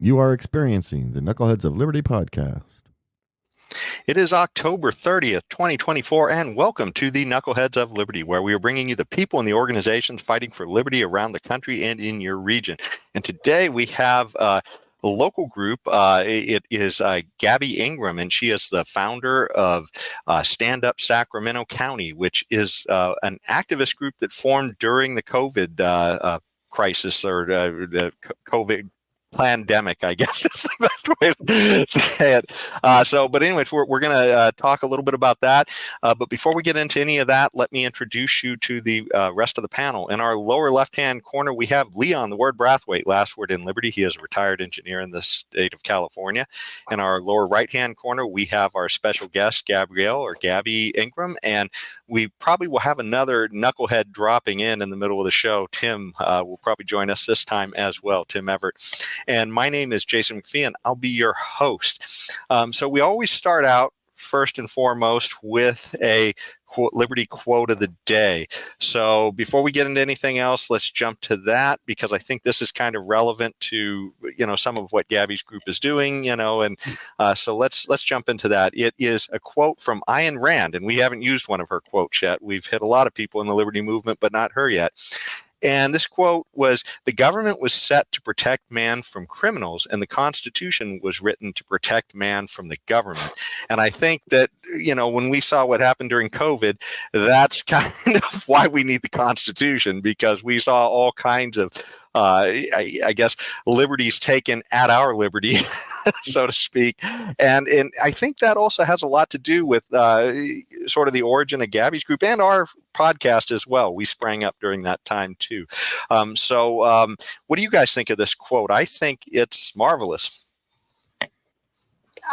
You are experiencing the Knuckleheads of Liberty podcast. It is October 30th, 2024, and welcome to the Knuckleheads of Liberty, where we are bringing you the people and the organizations fighting for liberty around the country and in your region. And today we have a local group. It is Gabby Ingram, and she is the founder of Stand Up Sacramento County, which is an activist group that formed during the COVID crisis or the COVID pandemic, I guess is the best way to say it. But anyways, we're going to talk a little bit about that. But before we get into any of that, let me introduce you to the rest of the panel. In our lower left-hand corner, we have Leon, the word Brathwaite, last word in Liberty. He is a retired engineer in the state of California. In our lower right-hand corner, we have our special guest, Gabrielle or Gabby Ingram. And we probably will have another knucklehead dropping in the middle of the show. Tim will probably join us this time as well, Tim Everett. And my name is Jason McPhee, and I'll be your host. So we always start out first and foremost with a Liberty quote of the day. So before we get into anything else, let's jump to that, because I think this is kind of relevant to, some of what Gabby's group is doing, and so let's jump into that. It is a quote from Ayn Rand, and we haven't used one of her quotes yet. We've hit a lot of people in the Liberty movement, but not her yet. And this quote was, "The government was set to protect man from criminals, and the Constitution was written to protect man from the government." And I think that, when we saw what happened during COVID, that's kind of why we need the Constitution, because we saw all kinds of, I guess, liberties taken at our liberty, so to speak. And I think that also has a lot to do with sort of the origin of Gabby's group and our podcast as well. We sprang up during that time too. So what do you guys think of this quote? I think it's marvelous.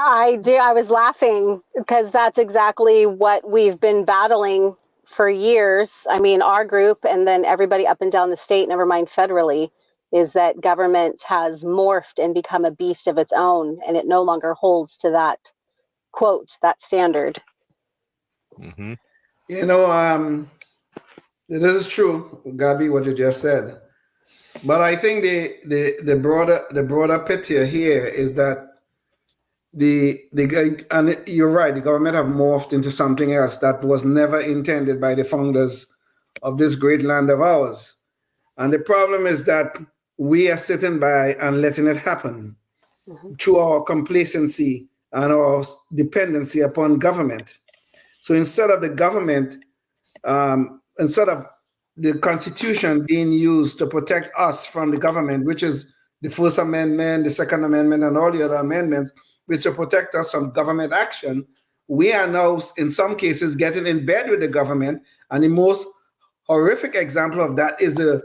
I do. I was laughing because that's exactly what we've been battling for years. I mean, our group and then everybody up and down the state, never mind federally, is that government has morphed and become a beast of its own, and it no longer holds to that quote, that standard. Mm-hmm. This is true, Gabby, what you just said. But I think the broader picture here is that and you're right, the government have morphed into something else that was never intended by the founders of this great land of ours. And the problem is that we are sitting by and letting it happen through our complacency and our dependency upon government. So instead of the government, instead of the Constitution being used to protect us from the government, which is the First Amendment, the Second Amendment, and all the other amendments, which will protect us from government action, we are now, in some cases, getting in bed with the government. And the most horrific example of that is the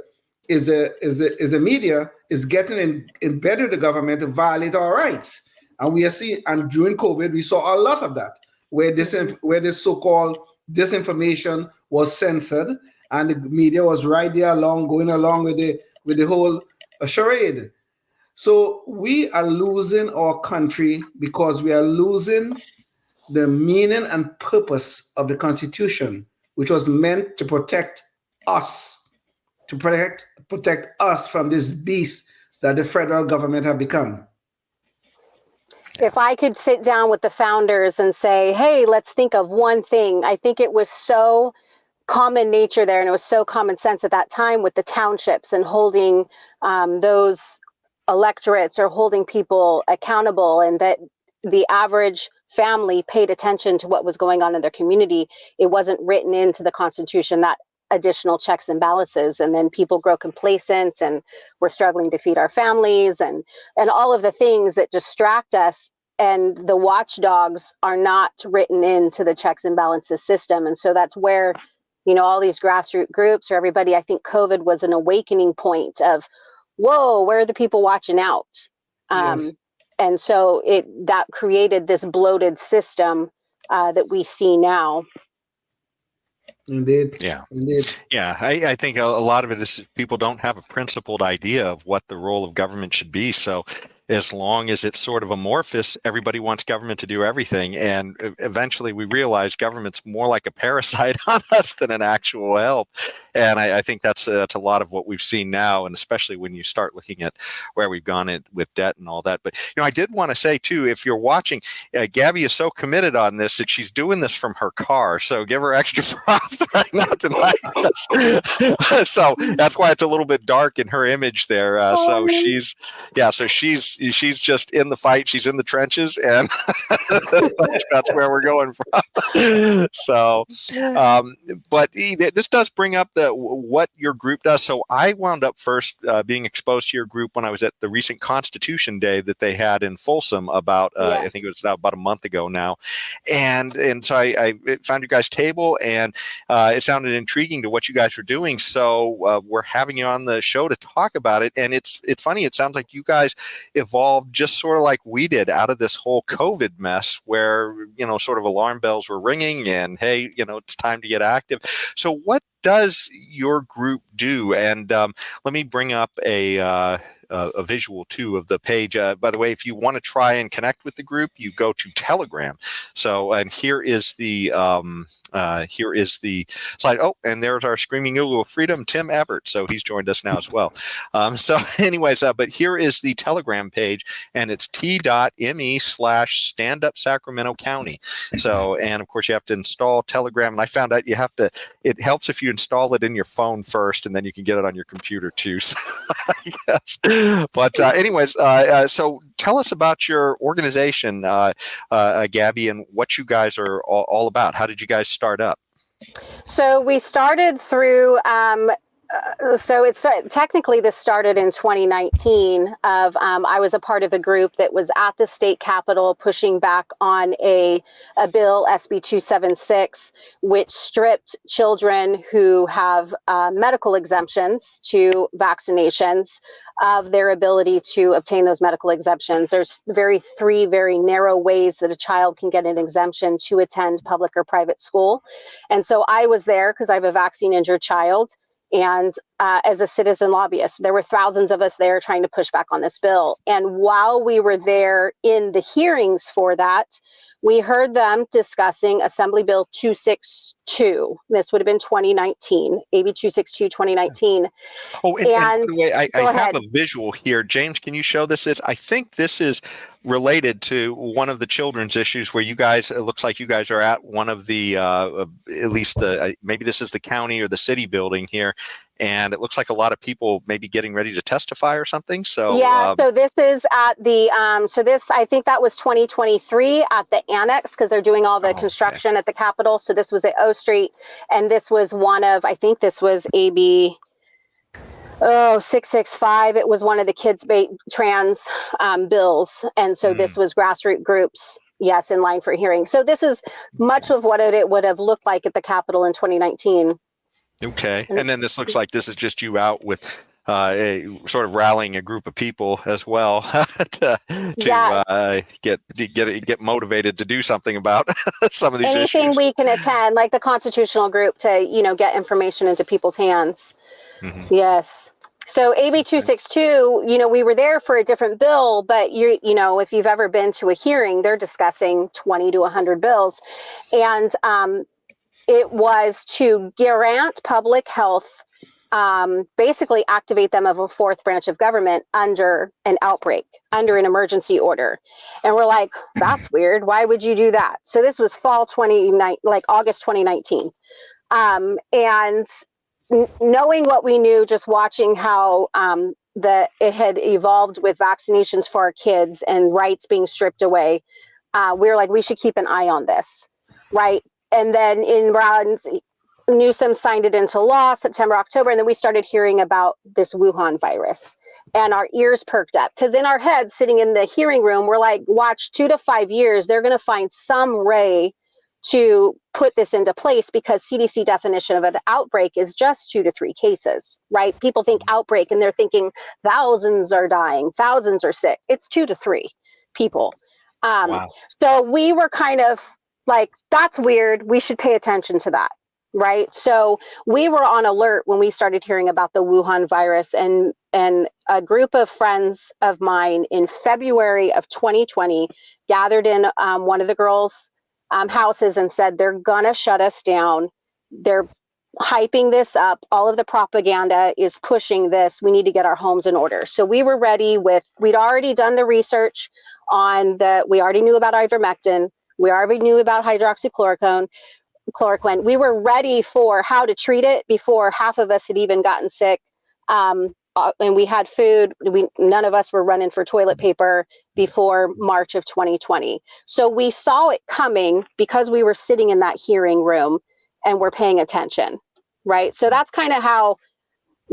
media is getting in bed with the government to violate our rights. And we are seeing, and during COVID, we saw a lot of that, where this so-called disinformation was censored, and the media was right there going along with the whole charade. So we are losing our country because we are losing the meaning and purpose of the Constitution, which was meant to protect us, to protect us from this beast that the federal government have become. If I could sit down with the founders and say, hey, let's think of one thing, I think it was so common nature there, and it was so common sense at that time with the townships and holding those electorates or holding people accountable, and that the average family paid attention to what was going on in their community. It wasn't written into the Constitution, that additional checks and balances, and then people grow complacent and we're struggling to feed our families and all of the things that distract us, and the watchdogs are not written into the checks and balances system. And so that's where, all these grassroots groups or everybody, I think COVID was an awakening point of, whoa, where are the people watching out? Yes. And so that created this bloated system that we see now. Indeed. Yeah. Indeed. Yeah. I think a lot of it is people don't have a principled idea of what the role of government should be. So as long as it's sort of amorphous, everybody wants government to do everything. And eventually we realize government's more like a parasite on us than an actual help. And I think that's a lot of what we've seen now, and especially when you start looking at where we've gone with debt and all that. But, I did want to say, too, if you're watching, Gabby is so committed on this that she's doing this from her car. So give her extra props right now tonight. So that's why it's a little bit dark in her image there. So she's just in the fight. She's in the trenches, and that's where we're going from. So, but this does bring up what your group does. So I wound up first being exposed to your group when I was at the recent Constitution Day that they had in Folsom about, I think it was about a month ago now. And so I found your guys' table, and it sounded intriguing to what you guys were doing. So we're having you on the show to talk about it. And it's funny. It sounds like you guys evolved just sort of like we did out of this whole COVID mess where, sort of alarm bells were ringing and, hey, it's time to get active. So what does your group do? And let me bring up a visual too of the page. By the way, if you want to try and connect with the group, you go to Telegram. So, and here is the slide. Oh, and there's our Screaming Ulu of Freedom, Tim Everett. So he's joined us now as well. So anyways, but here is the Telegram page, and it's t.me/standup Sacramento County. So, and of course you have to install Telegram, and I found out it helps if you install it in your phone first, and then you can get it on your computer too. So, I guess. But anyways, so tell us about your organization, Gabby, and what you guys are all about. How did you guys start up? So we started through, technically this started in 2019 I was a part of a group that was at the state capitol pushing back on a bill, SB 276, which stripped children who have medical exemptions to vaccinations of their ability to obtain those medical exemptions. There's three very narrow ways that a child can get an exemption to attend public or private school. And so I was there because I have a vaccine injured child. And as a citizen lobbyist, there were thousands of us there trying to push back on this bill. And while we were there in the hearings for that, we heard them discussing Assembly Bill 262. This would have been 2019, AB 262, 2019. Oh, and by the way, I have a visual here. James, can you show this? I think this is related to one of the children's issues where you guys, it looks like you guys are at one of the, at least maybe this is the county or the city building here. And it looks like a lot of people maybe getting ready to testify or something. So so this is at the I think that was 2023 at the annex, because they're doing all the construction at the Capitol. So this was at O Street, and this was I think this was AB 665. It was one of the kids trans bills, and so this was grassroots groups. Yes, in line for hearing. So this is much of what it would have looked like at the Capitol in 2019. Okay, and then this looks like this is just you out with sort of rallying a group of people as well to get motivated to do something about some of these issues. Anything we can attend, like the constitutional group, to get information into people's hands. Mm-hmm. Yes. So AB 262, we were there for a different bill, but if you've ever been to a hearing, they're discussing 20 to 100 bills, and it was to grant public health, basically activate them of a fourth branch of government under an outbreak, under an emergency order. And we're like, that's weird. Why would you do that? So this was August 2019. And knowing what we knew, just watching how it had evolved with vaccinations for our kids and rights being stripped away, we were like, we should keep an eye on this, right? And then Newsom signed it into law, September, October, and then we started hearing about this Wuhan virus, and our ears perked up, because in our heads, sitting in the hearing room, we're like, watch, 2 to 5 years, they're going to find some way to put this into place, because CDC definition of an outbreak is just 2 to 3 cases, right? People think outbreak and they're thinking thousands are dying, thousands are sick. It's 2 to 3 people. Wow. So we were kind of like, that's weird. We should pay attention to that. Right. So we were on alert when we started hearing about the Wuhan virus, and and a group of friends of mine in February of 2020 gathered in one of the girls' houses and said, they're gonna shut us down. They're hyping this up. All of the propaganda is pushing this. We need to get our homes in order. So we were ready we'd already done the research we already knew about ivermectin. We already knew about hydroxychloroquine. We were ready for how to treat it before half of us had even gotten sick. And we had food. None of us were running for toilet paper before March of 2020. So we saw it coming because we were sitting in that hearing room and we're paying attention, right? So that's kind of how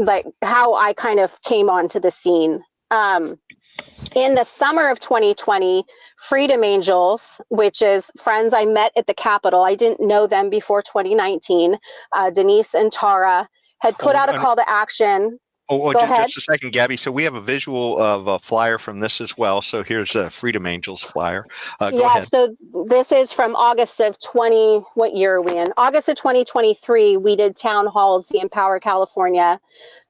I kind of came onto the scene. In the summer of 2020, Freedom Angels, which is friends I met at the Capitol, I didn't know them before 2019, Denise and Tara, had put out a call to action. Just a second, Gabby. So we have a visual of a flyer from this as well. So here's a Freedom Angels flyer. Go ahead. So this is from August of what year are we in? August of 2023, we did town halls, the Empower California,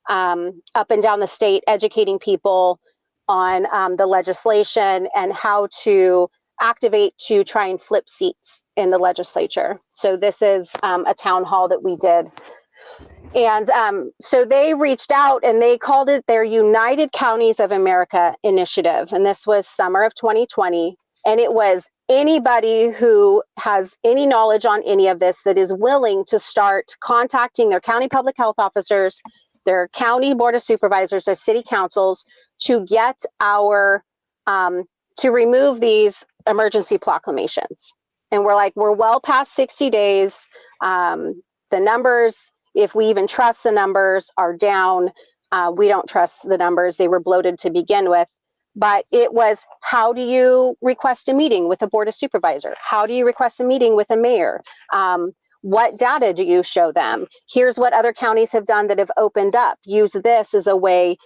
up and down the state, educating people on the legislation and how to activate to try and flip seats in the legislature. So this is a town hall that we did. And so they reached out and they called it their United Counties of America initiative. And this was summer of 2020. And it was anybody who has any knowledge on any of this that is willing to start contacting their county public health officers, their county board of supervisors, their city councils to get to remove these emergency proclamations. And we're well past 60 days. The numbers, if we even trust the numbers, are down. We don't trust the numbers. They were bloated to begin with. But it was, how do you request a meeting with a board of supervisor? How do you request a meeting with a mayor? What data do you show them? Here's what other counties have done that have opened up. Use this as a way,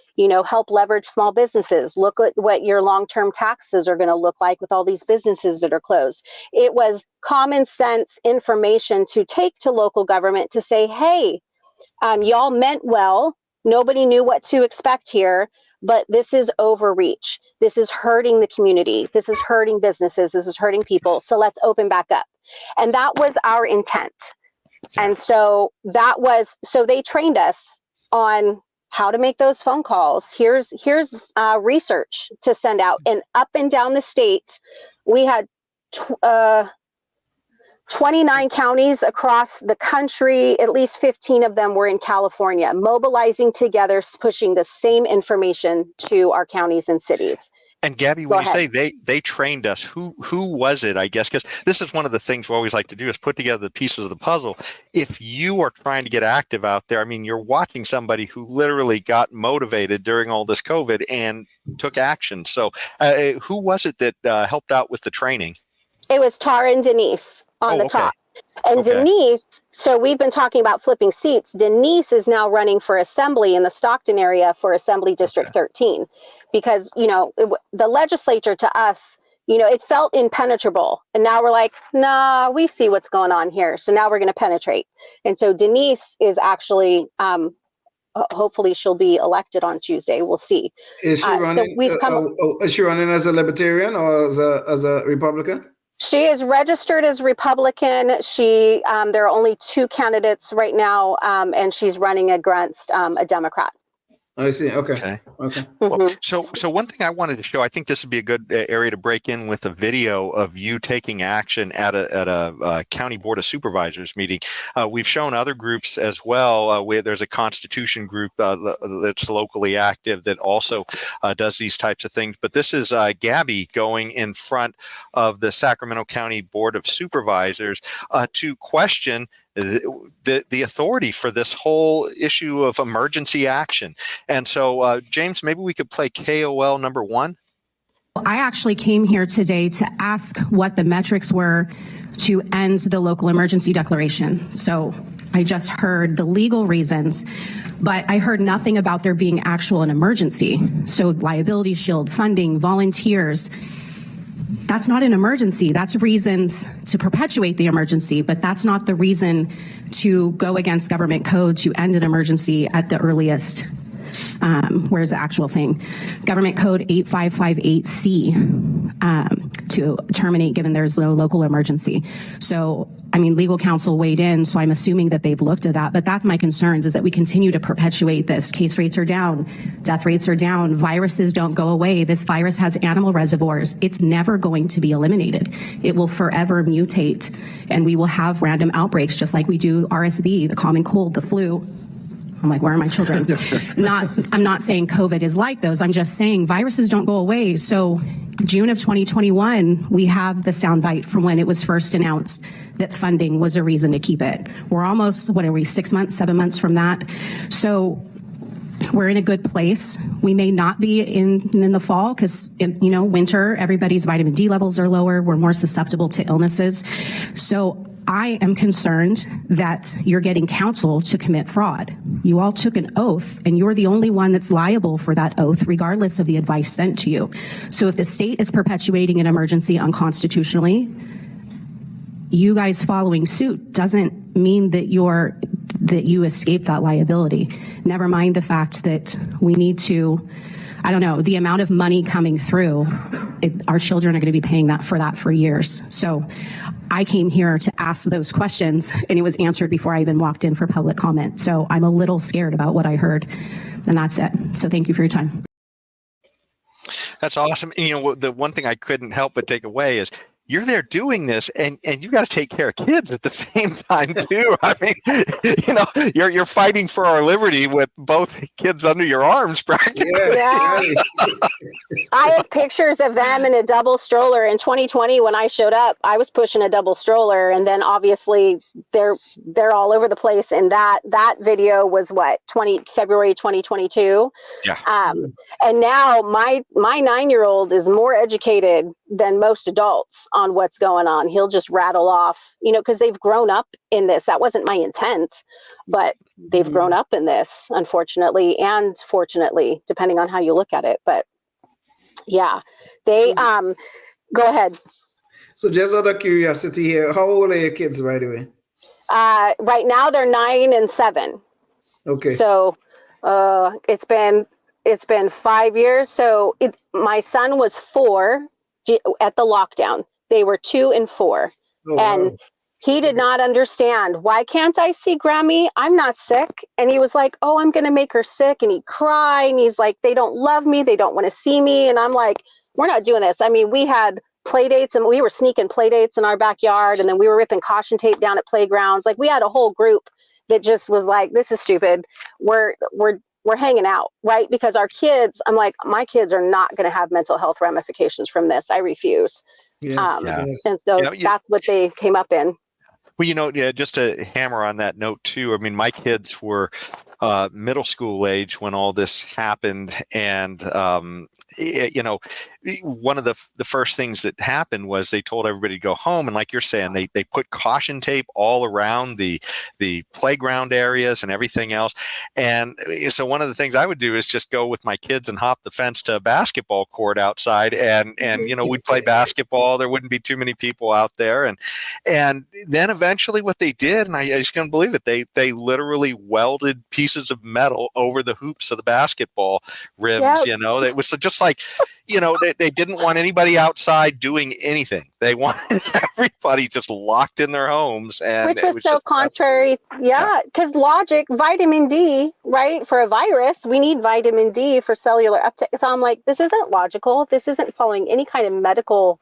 help leverage small businesses. Look at what your long-term taxes are going to look like with all these businesses that are closed. It was common sense information to take to local government to say, hey, y'all meant well. Nobody knew what to expect here, but this is overreach. This is hurting the community. This is hurting businesses. This is hurting people. So let's open back up. And that was our intent. And so they trained us on how to make those phone calls. Here's research to send out. And up and down the state, we had 29 counties across the country. At least 15 of them were in California, mobilizing together, pushing the same information to our counties and cities. And Gabby, when you say they trained us, who was it, I guess? Because this is one of the things we always like to do is put together the pieces of the puzzle. If you are trying to get active out there, I mean, you're watching somebody who literally got motivated during all this COVID and took action. So who was it that helped out with the training? It was Tara and Denise on the top. And Denise, so we've been talking about flipping seats. Denise is now running for assembly in the Stockton area for Assembly District 13 because, the legislature to us, it felt impenetrable. And now we're like, nah, we see what's going on here. So now we're going to penetrate. And so Denise is actually, hopefully she'll be elected on Tuesday. We'll see. Is she running? Is she running as a Libertarian or as a Republican? She is registered as Republican. There are only 2 candidates right now, and she's running against a Democrat. I see. Okay. Well, so one thing I wanted to show, I think this would be a good area to break in with a video of you taking action at a county board of supervisors meeting. We've shown other groups as well. Where there's a Constitution group that's locally active that also does these types of things. But this is Gabby going in front of the Sacramento County Board of Supervisors to question the authority for this whole issue of emergency action. And so, James, maybe we could play KOL number 1. I actually came here today to ask what the metrics were to end the local emergency declaration. So I just heard the legal reasons, but I heard nothing about there being an emergency. So liability shield, funding, volunteers. That's not an emergency. That's reasons to perpetuate the emergency, but that's not the reason to go against government code to end an emergency at the earliest Where's the actual thing? Government Code 8558C to terminate given there's no local emergency. So, I mean, legal counsel weighed in, so I'm assuming that they've looked at that. But that's my concerns, is that we continue to perpetuate this. Case rates are down, death rates are down, viruses don't go away. This virus has animal reservoirs. It's never going to be eliminated. It will forever mutate, and we will have random outbreaks just like we do RSV, the common cold, the flu. I'm like, where are my children? I'm not saying COVID is like those. I'm just saying viruses don't go away. So June of 2021, we have the soundbite from when it was first announced that funding was a reason to keep it. We're almost, 6 months, 7 months from that. So we're in a good place. We may not be in the fall because, winter, everybody's vitamin D levels are lower. We're more susceptible to illnesses. So I am concerned that you're getting counsel to commit fraud. You all took an oath, and you're the only one that's liable for that oath, regardless of the advice sent to you. So if the state is perpetuating an emergency unconstitutionally, you guys following suit doesn't mean that you escape that liability. Never mind the fact that we need to, the amount of money coming through, our children are going to be paying for years. So I came here to ask those questions, and it was answered before I even walked in for public comment. So I'm a little scared about what I heard, and that's it. So thank you for your time. That's awesome. And, the one thing I couldn't help but take away is you're there doing this, and you got to take care of kids at the same time too. I mean, you're fighting for our liberty with both kids under your arms, practically. Yeah. I have pictures of them in a double stroller. In 2020, when I showed up, I was pushing a double stroller, and then obviously they're all over the place. And that video was February 2022. Yeah. And now my 9-year-old is more educated than most adults on what's going on. He'll just rattle off, because they've grown up in this. That wasn't my intent, but they've grown up in this, unfortunately and fortunately, depending on how you look at it. But yeah, they go ahead. So just out of curiosity here, how old are your kids, by the way? Right now they're 9 and 7. Okay. So it's been 5 years. So my son was 4 at the lockdown. They were 2 and 4. Oh, and wow. He did not understand. Why can't I see Grammy? I'm not sick. And he was like, oh, I'm going to make her sick. And he'd cry. And he's like, they don't love me. They don't want to see me. And I'm like, we're not doing this. I mean, we had play dates, and we were sneaking play dates in our backyard. And then we were ripping caution tape down at playgrounds. Like, we had a whole group that just was like, this is stupid. We're hanging out, right? Because our kids, I'm like, my kids are not going to have mental health ramifications from this. I refuse. Yes, And so that's what they came up in. Well, just to hammer on that note too, I mean, my kids were middle school age when all this happened. And, one of the first things that happened was they told everybody to go home. And like you're saying, they put caution tape all around the playground areas and everything else. And so one of the things I would do is just go with my kids and hop the fence to a basketball court outside. And we'd play basketball. There wouldn't be too many people out there. And then eventually what they did, and I just couldn't believe it, they literally welded pieces of metal over the hoops of the basketball rims. Yep. It was just like, they didn't want anybody outside doing anything. They wanted everybody just locked in their homes. And which was so contrary. Yeah, because logic, vitamin D, right? For a virus, we need vitamin D for cellular uptake. So I'm like, this isn't logical. This isn't following any kind of medical,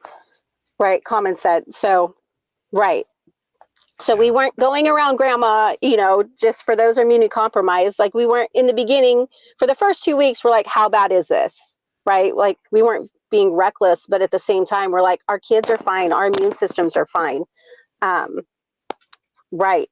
right, common sense. So, right. So we weren't going around grandma, just for those immunocompromised. Like, we weren't in the beginning. For the first 2 weeks, we're like, how bad is this? Right? Like, we weren't being reckless, but at the same time, we're like, our kids are fine. Our immune systems are fine. Right.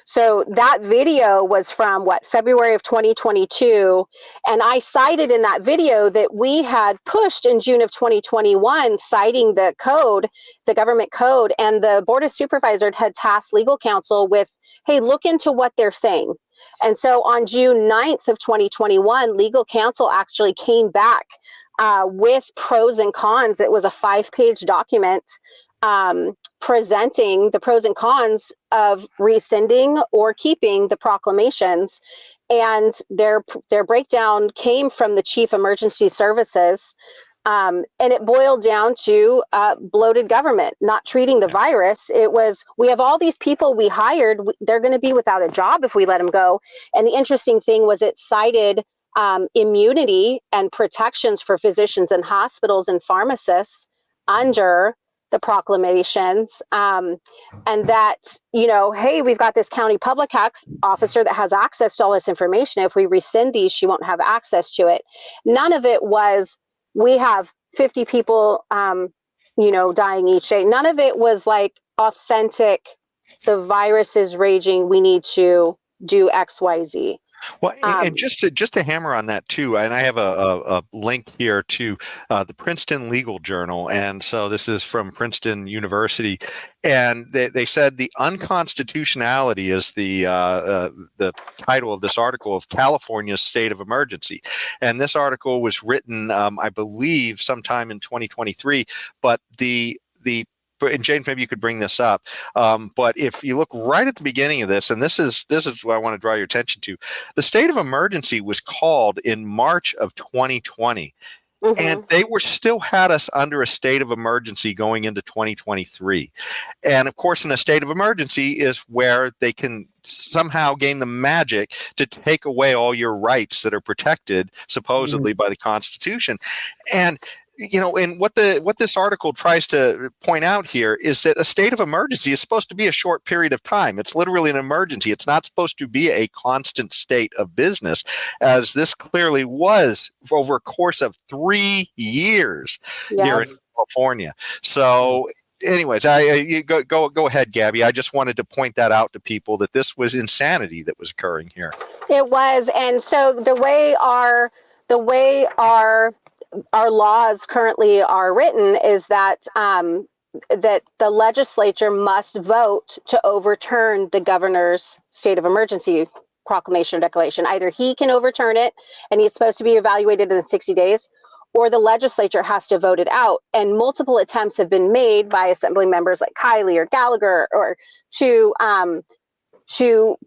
So that video was from February of 2022. And I cited in that video that we had pushed in June of 2021, citing the code, the government code, and the Board of Supervisors had tasked legal counsel with, hey, look into what they're saying. And so on June 9th of 2021, legal counsel actually came back with pros and cons. It was a 5-page document presenting the pros and cons of rescinding or keeping the proclamations. And their breakdown came from the chief emergency services. And it boiled down to bloated government, not treating the virus. It was, we have all these people we hired, they're going to be without a job if we let them go. And the interesting thing was it cited immunity and protections for physicians and hospitals and pharmacists under the proclamations, and that, hey, we've got this county public officer that has access to all this information. If we rescind these, she won't have access to it. None of it was, we have 50 people, dying each day. None of it was like authentic, the virus is raging, we need to do X, Y, Z. Well, and just to hammer on that too, and I have a link here to the Princeton Legal Journal, and so this is from Princeton University, and they said the unconstitutionality is the title of this article of California's state of emergency, and this article was written, I believe, sometime in 2023, but and James, maybe you could bring this up. But if you look right at the beginning of this, and this is what I want to draw your attention to, the state of emergency was called in March of 2020. Mm-hmm. And they still had us under a state of emergency going into 2023. And of course, in a state of emergency is where they can somehow gain the magic to take away all your rights that are protected supposedly by the Constitution. And and what this article tries to point out here is that a state of emergency is supposed to be a short period of time. It's literally an emergency. It's not supposed to be a constant state of business, as this clearly was for over a course of 3 years here in California. So anyways, you go ahead, Gabby. I just wanted to point that out to people, that this was insanity that was occurring here. It was. And so the way our laws currently are written is that that the legislature must vote to overturn the governor's state of emergency proclamation or declaration. Either he can overturn it and he's supposed to be evaluated in 60 days, or the legislature has to vote it out. And multiple attempts have been made by assembly members like Kiley or Gallagher or to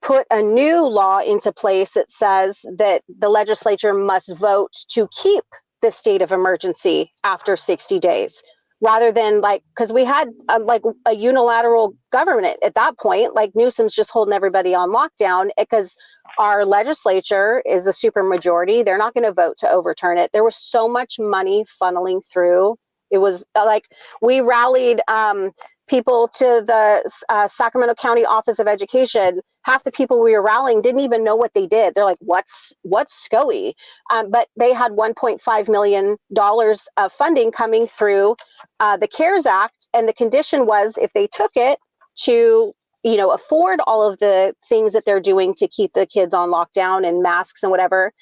put a new law into place that says that the legislature must vote to keep the state of emergency after 60 days, rather than because we had a unilateral government at that point, like Newsom's just holding everybody on lockdown because our legislature is a super majority. They're not going to vote to overturn it. There was so much money funneling through. It was we rallied people to the Sacramento County Office of Education. Half the people we were rallying didn't even know what they did. They're like, what's SCOE? But they had $1.5 million of funding coming through the CARES Act. And the condition was if they took it to, afford all of the things that they're doing to keep the kids on lockdown and masks and whatever,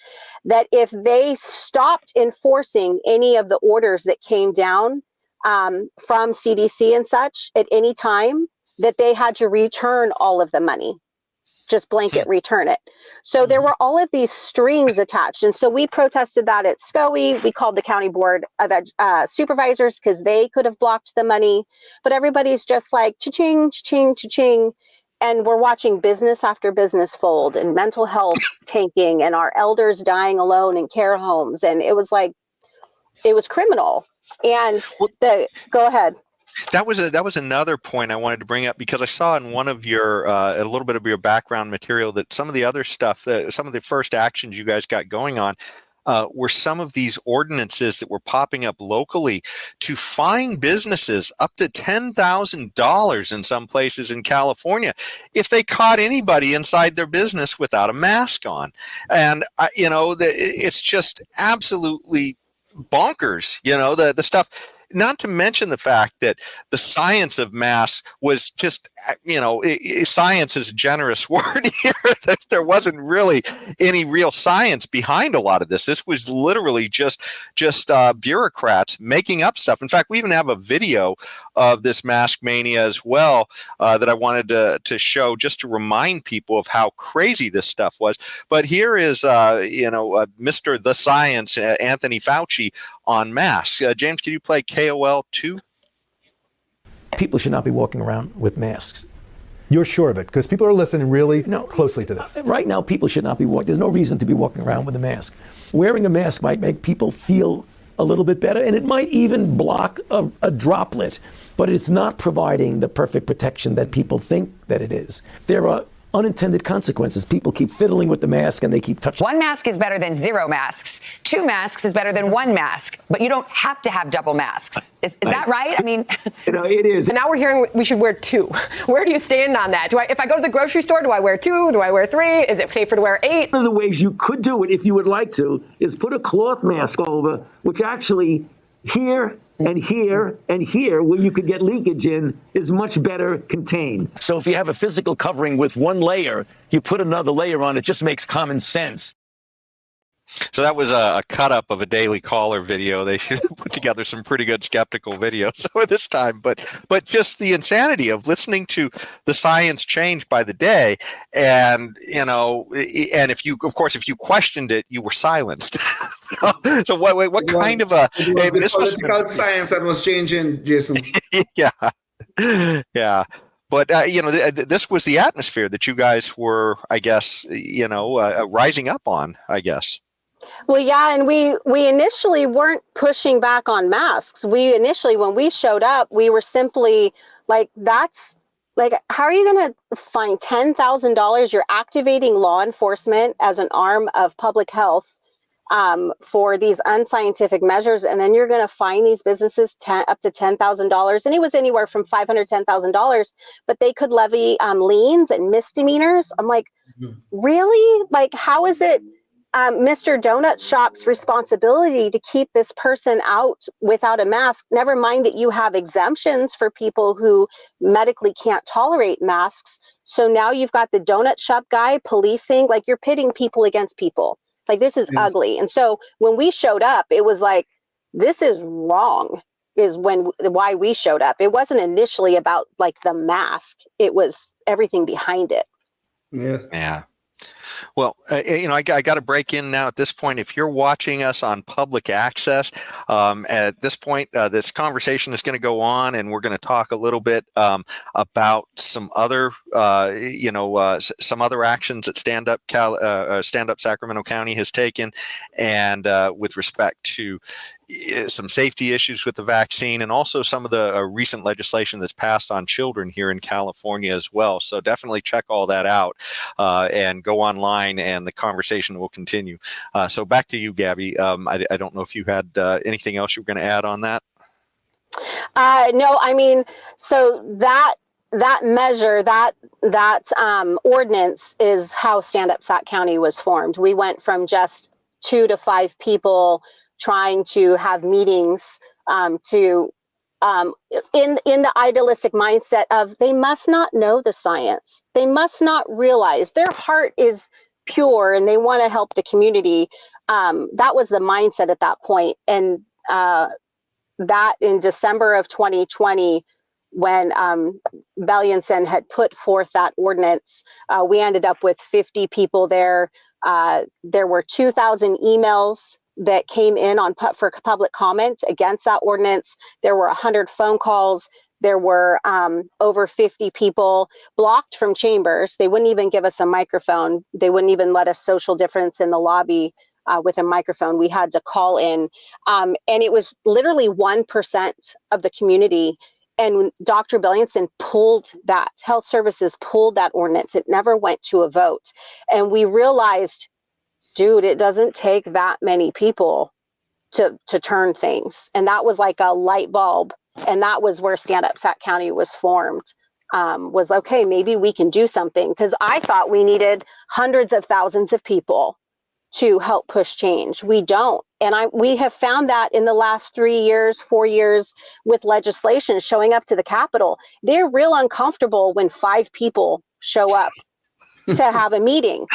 that if they stopped enforcing any of the orders that came down from CDC and such at any time, that they had to return all of the money, just blanket return it. So there were all of these strings attached. And so we protested that at SCOE. We called the county board of supervisors because they could have blocked the money, but everybody's just like cha-ching, cha-ching, cha-ching. And we're watching business after business fold and mental health tanking and our elders dying alone in care homes. And it was criminal. And go ahead. That was another point I wanted to bring up, because I saw in one of your a little bit of your background material that some of the other stuff, some of the first actions you guys got going on were some of these ordinances that were popping up locally to fine businesses up to $10,000 in some places in California if they caught anybody inside their business without a mask on. And it's just absolutely bonkers, the stuff. Not to mention the fact that the science of masks was just, science is a generous word here. That there wasn't really any real science behind a lot of this. This was literally just bureaucrats making up stuff. In fact, we even have a video of this mask mania as well that I wanted to show, just to remind people of how crazy this stuff was. But here is, Mr. The Science, Anthony Fauci, on masks. James, can you play KOL 2? People should not be walking around with masks. You're sure of it? Because people are listening really closely to this. Right now, people should not be walking. There's no reason to be walking around with a mask. Wearing a mask might make people feel a little bit better, and it might even block a droplet, but it's not providing the perfect protection that people think that it is. There are unintended consequences. People keep fiddling with the mask and they keep touching. One mask is better than 0 masks. 2 masks is better than 1 mask, but you don't have to have double masks. Is that right? I mean, it is. And now we're hearing we should wear 2. Where do you stand on that? If I go to the grocery store, do I wear 2? Do I wear 3? Is it safer to wear 8? One of the ways you could do it, if you would like to, is put a cloth mask over, which actually here and here and here, where you could get leakage in, is much better contained. So if you have a physical covering with one layer, you put another layer on, it just makes common sense. So that was a cut up of a Daily Caller video. They should put together some pretty good skeptical videos this time, but just the insanity of listening to the science change by the day, and and if you questioned it, you were silenced. So what kind of a political science that was changing, Jason? yeah. But, this was the atmosphere that you guys were, I guess, rising up on, I guess. Well, yeah, and we initially weren't pushing back on masks. When we showed up, we were simply like, how are you going to find $10,000? You're activating law enforcement as an arm of public health for these unscientific measures, and then you're going to fine these businesses up to $10,000, and it was anywhere from $500 to $10,000, but they could levy liens and misdemeanors. I'm like, really? Like, how is it Mr. Donut Shop's responsibility to keep this person out without a mask? Never mind that you have exemptions for people who medically can't tolerate masks. So now you've got the donut shop guy policing, like, you're pitting people against people. Like, this is ugly. And so when we showed up, it was like, this is wrong, is why we showed up. It wasn't initially about like the mask. It was everything behind it. Yeah. Well, I got to break in now at this point. If you're watching us on public access, at this point, this conversation is going to go on, and we're going to talk a little bit about some other, some other actions that Stand Up Sacramento County has taken, and with respect to some safety issues with the vaccine, and also some of the recent legislation that's passed on children here in California as well. So definitely check all that out and go online, and the conversation will continue. So back to you, Gabby. I don't know if you had anything else you were going to add on that. No, I mean, so that measure, that ordinance is how Stand Up Sac County was formed. We went from just 2 to 5 people trying to have meetings in the idealistic mindset of they must not know the science. They must not realize their heart is pure and they want to help the community. That was the mindset at that point. And that in December of 2020, when Bellianson had put forth that ordinance, we ended up with 50 people there. There were 2,000 emails that came in for public comment against that ordinance. There were 100 phone calls. There were over 50 people blocked from chambers. They wouldn't even give us a microphone. They wouldn't even let us social distance in the lobby with a microphone. We had to call in. And it was literally 1% of the community. And Dr. Bellianson pulled that, Health Services pulled that ordinance. It never went to a vote. And we realized, dude, it doesn't take that many people to turn things. And that was like a light bulb. And that was where Stand Up Sac County was formed, was, okay, maybe we can do something. Because I thought we needed hundreds of thousands of people to help push change. We don't. And we have found that in the last 3 years, 4 years with legislation showing up to the Capitol. They're real uncomfortable when 5 people show up to have a meeting.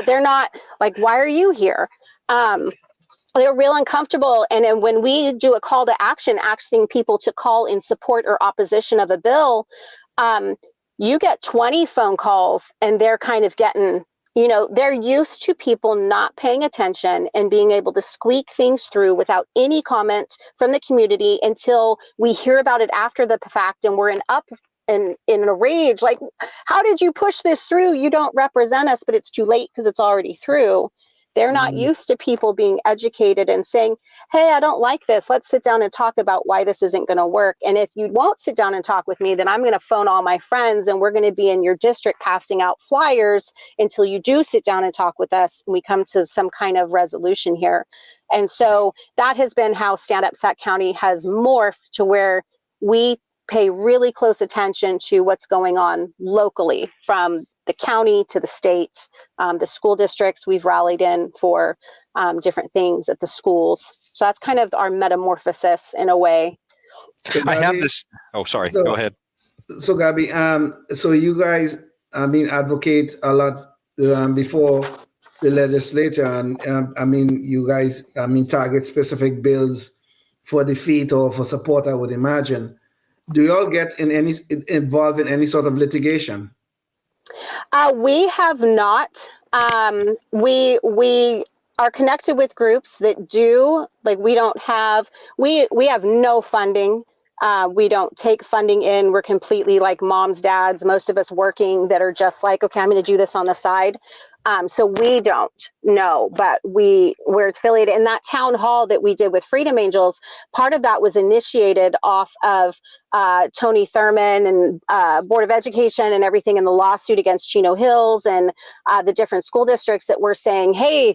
They're not like, why are you here? They're real uncomfortable. And then when we do a call to action, asking people to call in support or opposition of a bill, you get 20 phone calls and they're kind of getting they're used to people not paying attention and being able to squeak things through without any comment from the community until we hear about it after the fact and we're in a rage. Like, how did you push this through? You don't represent us, but it's too late because it's already through. They're not used to people being educated and saying, hey, I don't like this. Let's sit down and talk about why this isn't going to work. And if you won't sit down and talk with me, then I'm going to phone all my friends and we're going to be in your district passing out flyers until you do sit down and talk with us and we come to some kind of resolution here. And so that has been how Stand Up Sac County has morphed to where we pay really close attention to what's going on locally, from the county to the state, the school districts we've rallied in for different things at the schools. So that's kind of our metamorphosis in a way. So I have Gabby, this. Oh, sorry. so, Go ahead. so Gabby, so you guys, advocate a lot before the legislature, and you guys, target specific bills for defeat or for support, I would imagine. Do you all get involved in any sort of litigation? We have not. We are connected with groups that do. Like, we have no funding. We don't take funding in. We're completely like moms, dads, most of us working, that are just like, okay, I'm going to do this on the side. So we don't know, but we're affiliated in that town hall that we did with Freedom Angels. Part of that was initiated off of Tony Thurman and Board of Education and everything in the lawsuit against Chino Hills and the different school districts that were saying, hey,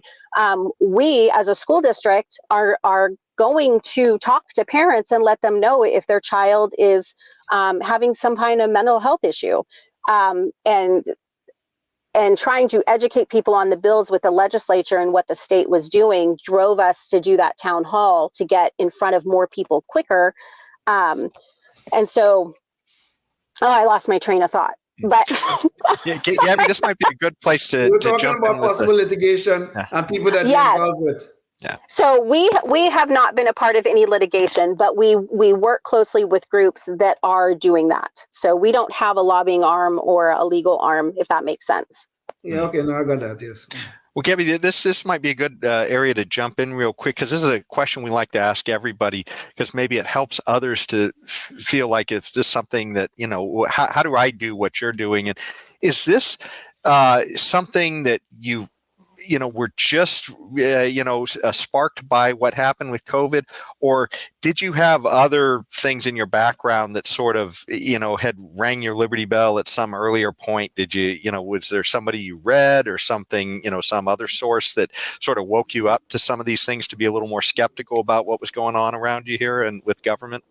we as a school district are going to talk to parents and let them know if their child is having some kind of mental health issue. And trying to educate people on the bills with the legislature and what the state was doing drove us to do that town hall to get in front of more people quicker. And so, I lost my train of thought. But Yeah, Gabby, this might be a good place to We're jump talking about in with possible litigation and people that you're involved with. So we have not been a part of any litigation, but we work closely with groups that are doing that. So we don't have a lobbying arm or a legal arm, if that makes sense. Yeah, okay, no, I got that, yes. Well, Gabby, this might be a good area to jump in real quick, because this is a question we like to ask everybody, because maybe it helps others to feel like it's just something that, how do I do what you're doing? And is this something that were just, sparked by what happened with COVID? Or did you have other things in your background that sort of, had rang your Liberty Bell at some earlier point? Did you, was there somebody you read or something, some other source that sort of woke you up to some of these things to be a little more skeptical about what was going on around you here and with government?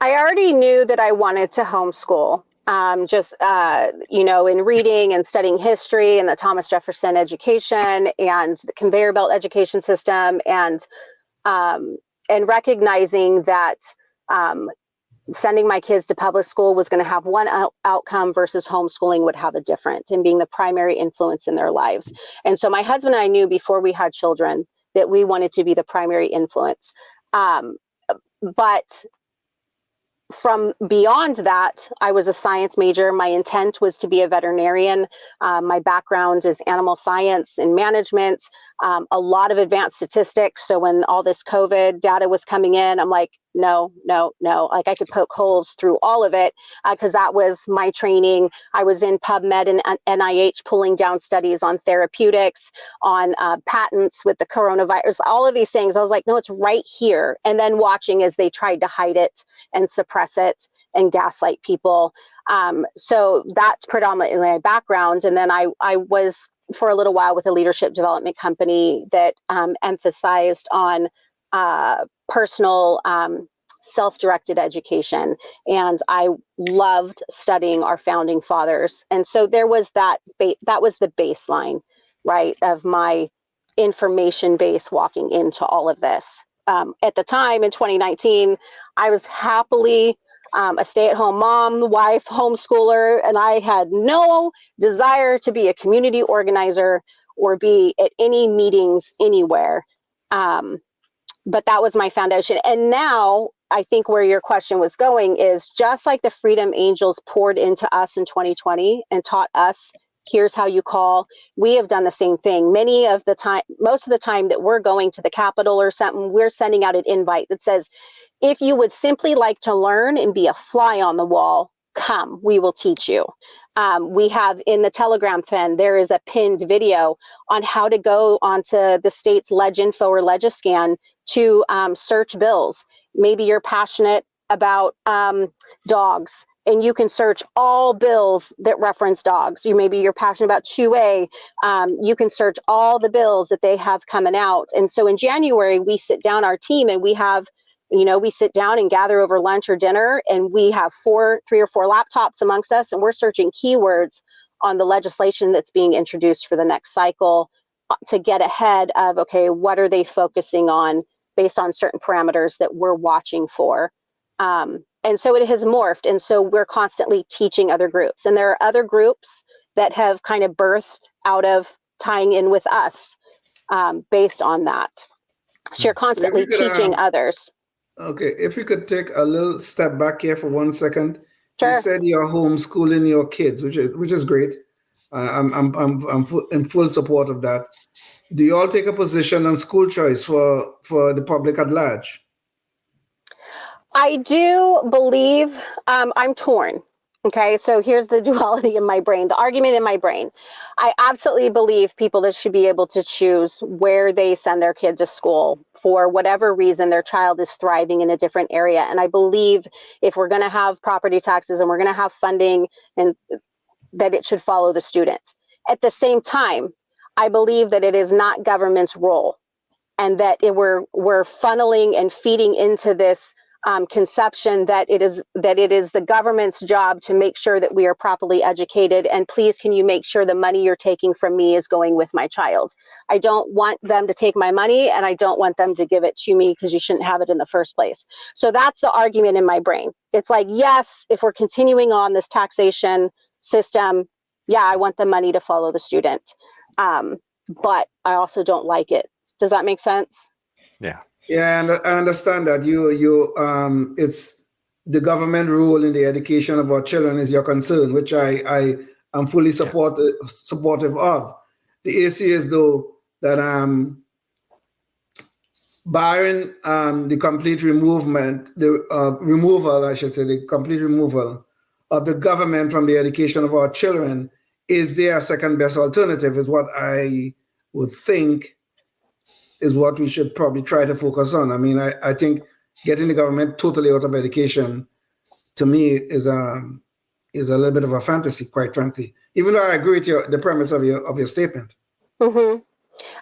I already knew that I wanted to homeschool. In reading and studying history and the Thomas Jefferson education and the conveyor belt education system, and recognizing that sending my kids to public school was going to have one outcome versus homeschooling would have a different, and being the primary influence in their lives. And so my husband and I knew before we had children that we wanted to be the primary influence. But from beyond that, I was a science major. My intent was to be a veterinarian. My background is animal science and management, a lot of advanced statistics. So when all this COVID data was coming in, I'm like, no. Like, I could poke holes through all of it because that was my training. I was in PubMed and NIH pulling down studies on therapeutics, on patents with the coronavirus, all of these things. I was like, no, it's right here. And then watching as they tried to hide it and suppress it and gaslight people. So that's predominantly my background. And then I was for a little while with a leadership development company that emphasized on personal self-directed education. And I loved studying our founding fathers. And so there was that was the baseline, right, of my information base walking into all of this. At the time in 2019, I was happily a stay-at-home mom, wife, homeschooler, and I had no desire to be a community organizer or be at any meetings anywhere. But that was my foundation. And now I think where your question was going is just like the Freedom Angels poured into us in 2020 and taught us Here's how you call. We have done the same thing. Most of the time that we're going to the Capitol or something, we're sending out an invite that says, if you would simply like to learn and be a fly on the wall, come, we will teach you. We have in the Telegram thread, there is a pinned video on how to go onto the state's Leginfo or Legiscan to search bills. Maybe you're passionate about dogs, and you can search all bills that reference dogs. Maybe you're passionate about 2A. You can search all the bills that they have coming out. And so in January, we sit down, our team, and we have, we sit down and gather over lunch or dinner, and we have 3 or 4 laptops amongst us, and we're searching keywords on the legislation that's being introduced for the next cycle to get ahead of, okay, what are they focusing on based on certain parameters that we're watching for. And so it has morphed. And so we're constantly teaching other groups. And there are other groups that have kind of birthed out of tying in with us based on that. So you're constantly teaching others. Okay, if you could take a little step back here for 1 second. Sure. You said you're homeschooling your kids, which is great. I'm in full support of that. Do you all take a position on school choice for the public at large? I do believe I'm torn. Okay, so here's the duality in my brain, the argument in my brain. I absolutely believe people that should be able to choose where they send their kid to school for whatever reason their child is thriving in a different area. And I believe if we're going to have property taxes and we're going to have funding, and that it should follow the student. At the same time, I believe that it is not government's role, and that we're funneling and feeding into this conception that it is the government's job to make sure that we are properly educated, and please can you make sure the money you're taking from me is going with my child. I don't want them to take my money, and I don't want them to give it to me because you shouldn't have it in the first place. So that's the argument in my brain. It's like, yes, if we're continuing on this taxation system, yeah, I want the money to follow the student, but I also don't like it. Does that make sense? Yeah. Yeah, and I understand that it's the government role in the education of our children is your concern, which I am fully supportive of. The issue is though that barring the complete removal of the government from the education of our children, is there a second best alternative? Is what I would think is what we should probably try to focus on. I mean, I think getting the government totally out of education, to me, is a little bit of a fantasy, quite frankly. Even though I agree with the premise of your statement. Mm-hmm.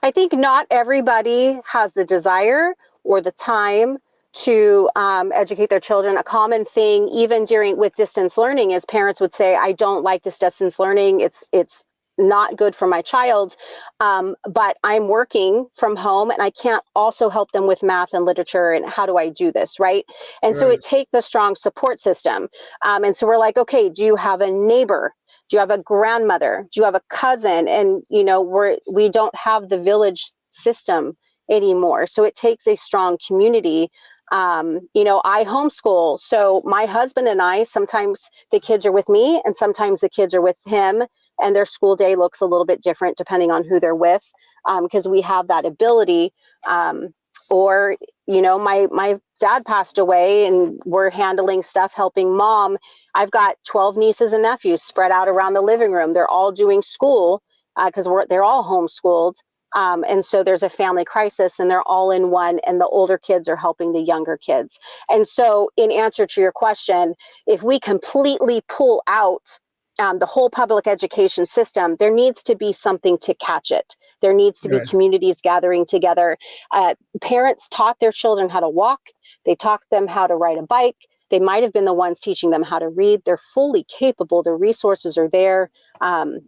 I think not everybody has the desire or the time to educate their children. A common thing, even with distance learning, is parents would say, "I don't like this distance learning. It's not good for my child, but I'm working from home and I can't also help them with math and literature, and how do I do this?" Right? And so it takes the strong support system. And so we're like, okay, do you have a neighbor? Do you have a grandmother? Do you have a cousin? And we don't have the village system anymore, so it takes a strong community. I homeschool, so my husband and I, sometimes the kids are with me and sometimes the kids are with him, and their school day looks a little bit different depending on who they're with, because we have that ability. Or my dad passed away and we're handling stuff, helping mom. I've got 12 nieces and nephews spread out around the living room. They're all doing school because they're all homeschooled. And so there's a family crisis, and they're all in one, and the older kids are helping the younger kids. And so in answer to your question, if we completely pull out the whole public education system, there needs to be something to catch it. There needs to be communities gathering together. Parents taught their children how to walk. They taught them how to ride a bike. They might have been the ones teaching them how to read. They're fully capable. The resources are there. I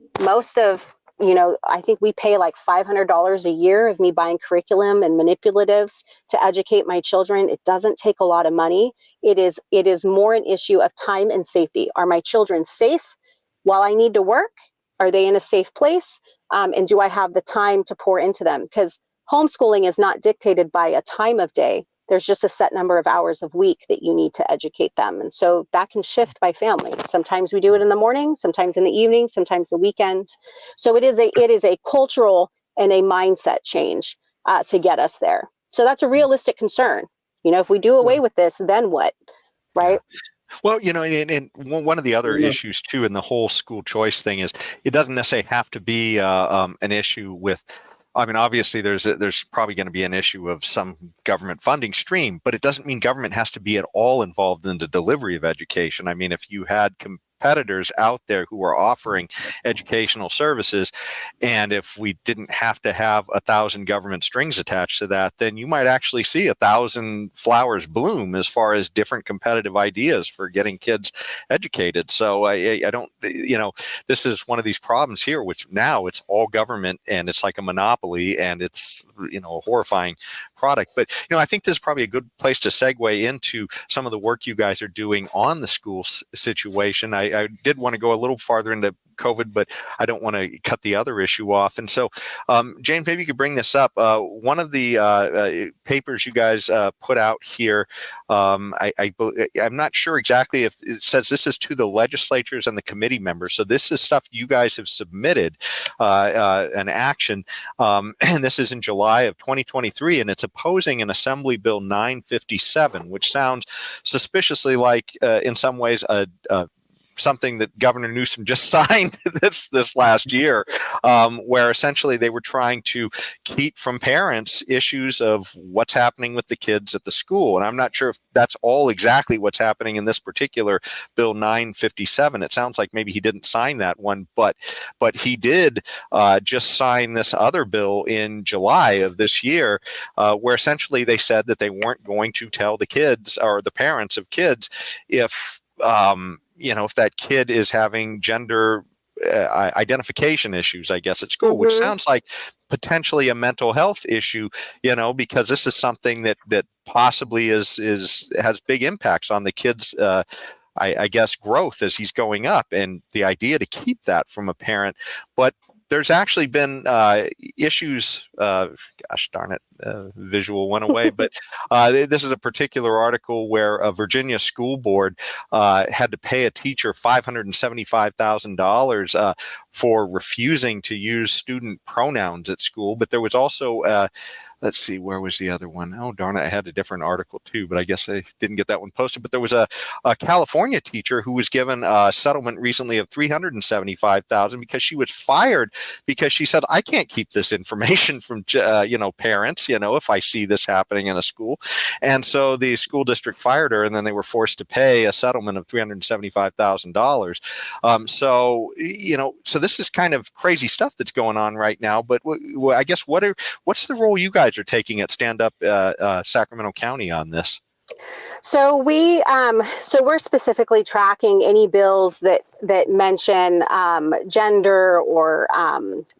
think we pay like $500 a year of me buying curriculum and manipulatives to educate my children. It doesn't take a lot of money. It is more an issue of time and safety. Are my children safe while I need to work? Are they in a safe place? And do I have the time to pour into them? Because homeschooling is not dictated by a time of day. There's just a set number of hours a week that you need to educate them. And so that can shift by family. Sometimes we do it in the morning, sometimes in the evening, sometimes the weekend. So it is a cultural and a mindset change to get us there. So that's a realistic concern. If we do away with this, then what? Right? Well, and one of the other issues too in the whole school choice thing is it doesn't necessarily have to be an issue with. I mean, obviously, there's probably going to be an issue of some government funding stream, but it doesn't mean government has to be at all involved in the delivery of education. I mean, if you had competitors out there who are offering educational services, and if we didn't have to have 1,000 government strings attached to that, then you might actually see 1,000 flowers bloom as far as different competitive ideas for getting kids educated. So I don't, this is one of these problems here, which now it's all government and it's like a monopoly and it's, a horrifying product. But, I think this is probably a good place to segue into some of the work you guys are doing on the school situation. I did want to go a little farther into COVID, but I don't want to cut the other issue off. And so, James, maybe you could bring this up. One of the papers you guys put out here, I'm not sure exactly if it says this is to the legislatures and the committee members. So this is stuff you guys have submitted an action, and this is in July of 2023, and it's opposing an Assembly Bill 957, which sounds suspiciously like, in some ways, something that Governor Newsom just signed this last year, where essentially they were trying to keep from parents issues of what's happening with the kids at the school. And I'm not sure if that's all exactly what's happening in this particular Bill 957. It sounds like maybe he didn't sign that one, but he did just sign this other bill in July of this year, where essentially they said that they weren't going to tell the kids or the parents of kids if if that kid is having gender identification issues, I guess, at school, which sounds like potentially a mental health issue, because this is something that possibly has big impacts on the kid's, I guess, growth as he's going up, and the idea to keep that from a parent. But there's actually been issues, gosh darn it, visual went away, but this is a particular article where a Virginia school board had to pay a teacher $575,000 for refusing to use student pronouns at school. But there was also let's see, where was the other one? Oh, darn it, I had a different article too, but I guess I didn't get that one posted. But there was a California teacher who was given a settlement recently of $375,000 because she was fired because she said, I can't keep this information from, parents, if I see this happening in a school. And so the school district fired her, and then they were forced to pay a settlement of $375,000. So this is kind of crazy stuff that's going on right now. But I guess what's the role you guys are taking at Stand Up Sacramento County on this? So we're specifically tracking any bills that mention gender or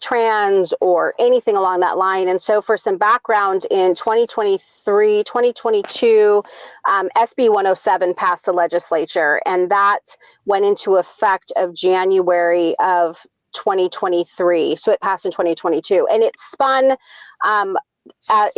trans or anything along that line. And so for some background, in 2023, 2022, SB 107 passed the legislature, and that went into effect of January of 2023. So it passed in 2022, and it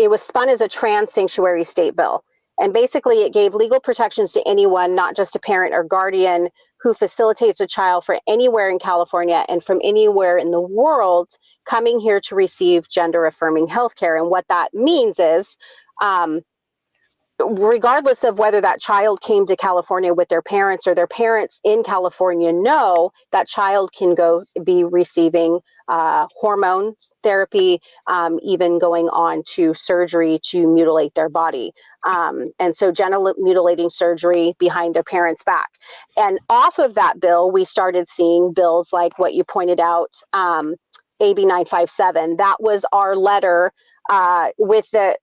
was spun as a trans sanctuary state bill. And basically it gave legal protections to anyone, not just a parent or guardian, who facilitates a child from anywhere in California and from anywhere in the world coming here to receive gender affirming healthcare. And what that means is, regardless of whether that child came to California with their parents or their parents in California know, that child can go be receiving hormone therapy, even going on to surgery to mutilate their body. And so genital mutilating surgery behind their parents' back. And off of that bill, we started seeing bills like what you pointed out, AB 957. That was our letter with the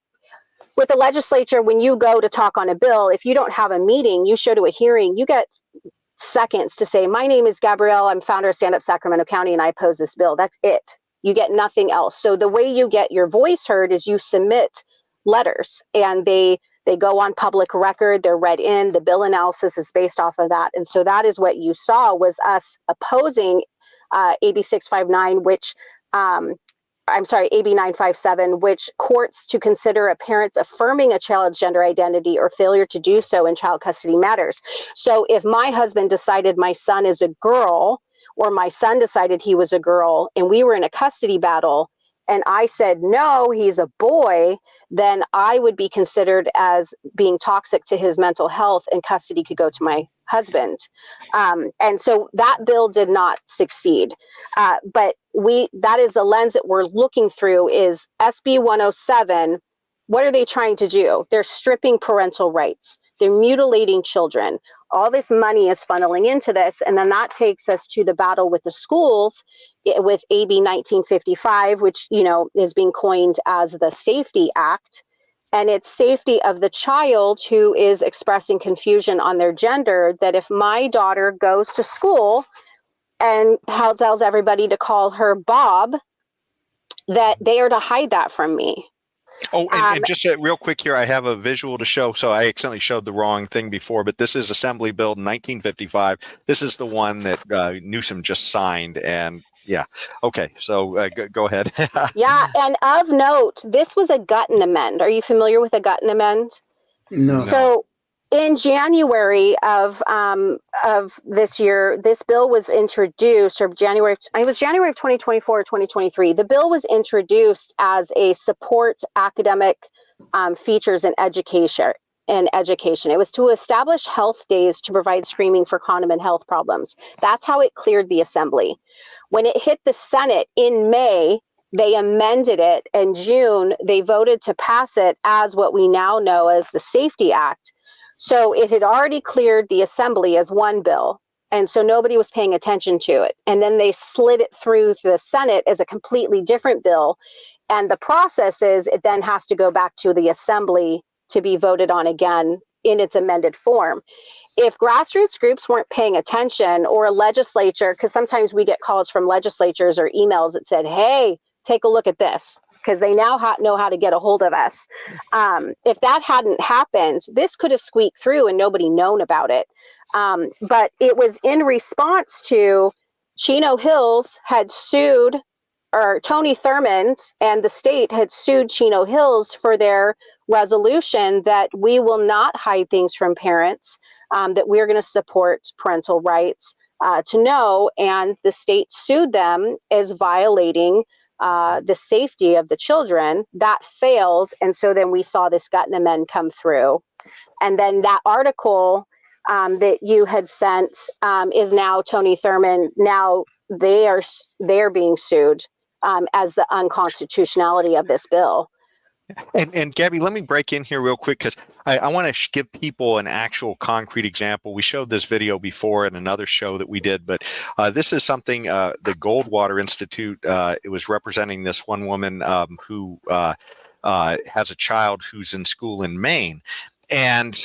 legislature. When you go to talk on a bill, if you don't have a meeting, you show to a hearing, you get seconds to say, my name is Gabrielle, I'm founder of Stand Up Sacramento County, and I oppose this bill. That's it. You get nothing else. So the way you get your voice heard is you submit letters, and they go on public record, they're read in, the bill analysis is based off of that. And so that is what you saw, was us opposing AB 659, which AB 957, which courts to consider a parent's affirming a child's gender identity or failure to do so in child custody matters. So if my husband decided my son is a girl, or my son decided he was a girl, and we were in a custody battle, and I said, no, he's a boy, then I would be considered as being toxic to his mental health, and custody could go to my husband. And so that bill did not succeed. But that is the lens that we're looking through is SB 107. What are they trying to do? They're stripping parental rights. They're mutilating children. All this money is funneling into this. And then that takes us to the battle with the schools with AB 1955, which, is being coined as the Safety Act. And it's safety of the child who is expressing confusion on their gender, that if my daughter goes to school and tells everybody to call her Bob, that they are to hide that from me. Oh, and just real quick here, I have a visual to show. So I accidentally showed the wrong thing before, but this is Assembly Bill 1955. This is the one that Newsom just signed. And yeah. Okay. So go ahead. Yeah. And of note, this was a Gutton amend. Are you familiar with a Gutton amend? No. So in January of this year, this bill was introduced, or January of 2024 or 2023. The bill was introduced as a support academic features in education. It was to establish health days to provide screening for condom and health problems. That's how it cleared the assembly. When it hit the Senate in May, they amended it. In June, they voted to pass it as what we now know as the Safety Act. So it had already cleared the assembly as one bill. And so nobody was paying attention to it. And then they slid it through the Senate as a completely different bill. And the process is it then has to go back to the assembly to be voted on again in its amended form. If grassroots groups weren't paying attention, or a legislature, because sometimes we get calls from legislatures or emails that said, hey, take a look at this, because they now know how to get a hold of us. If that hadn't happened, this could have squeaked through and nobody known about it. But it was in response to Chino Hills had sued, or Tony Thurmond and the state had sued Chino Hills for their resolution that we will not hide things from parents, that we're going to support parental rights to know. And the state sued them as violating the safety of the children. That failed. And so then we saw this Gutton amend come through. And then that article that you had sent is now Tony Thurmond. Now they are being sued as the unconstitutionality of this bill. And Gabby, let me break in here real quick, because I want to give people an actual concrete example. We showed this video before in another show that we did, but this is something the Goldwater Institute, it was representing this one woman who has a child who's in school in Maine. And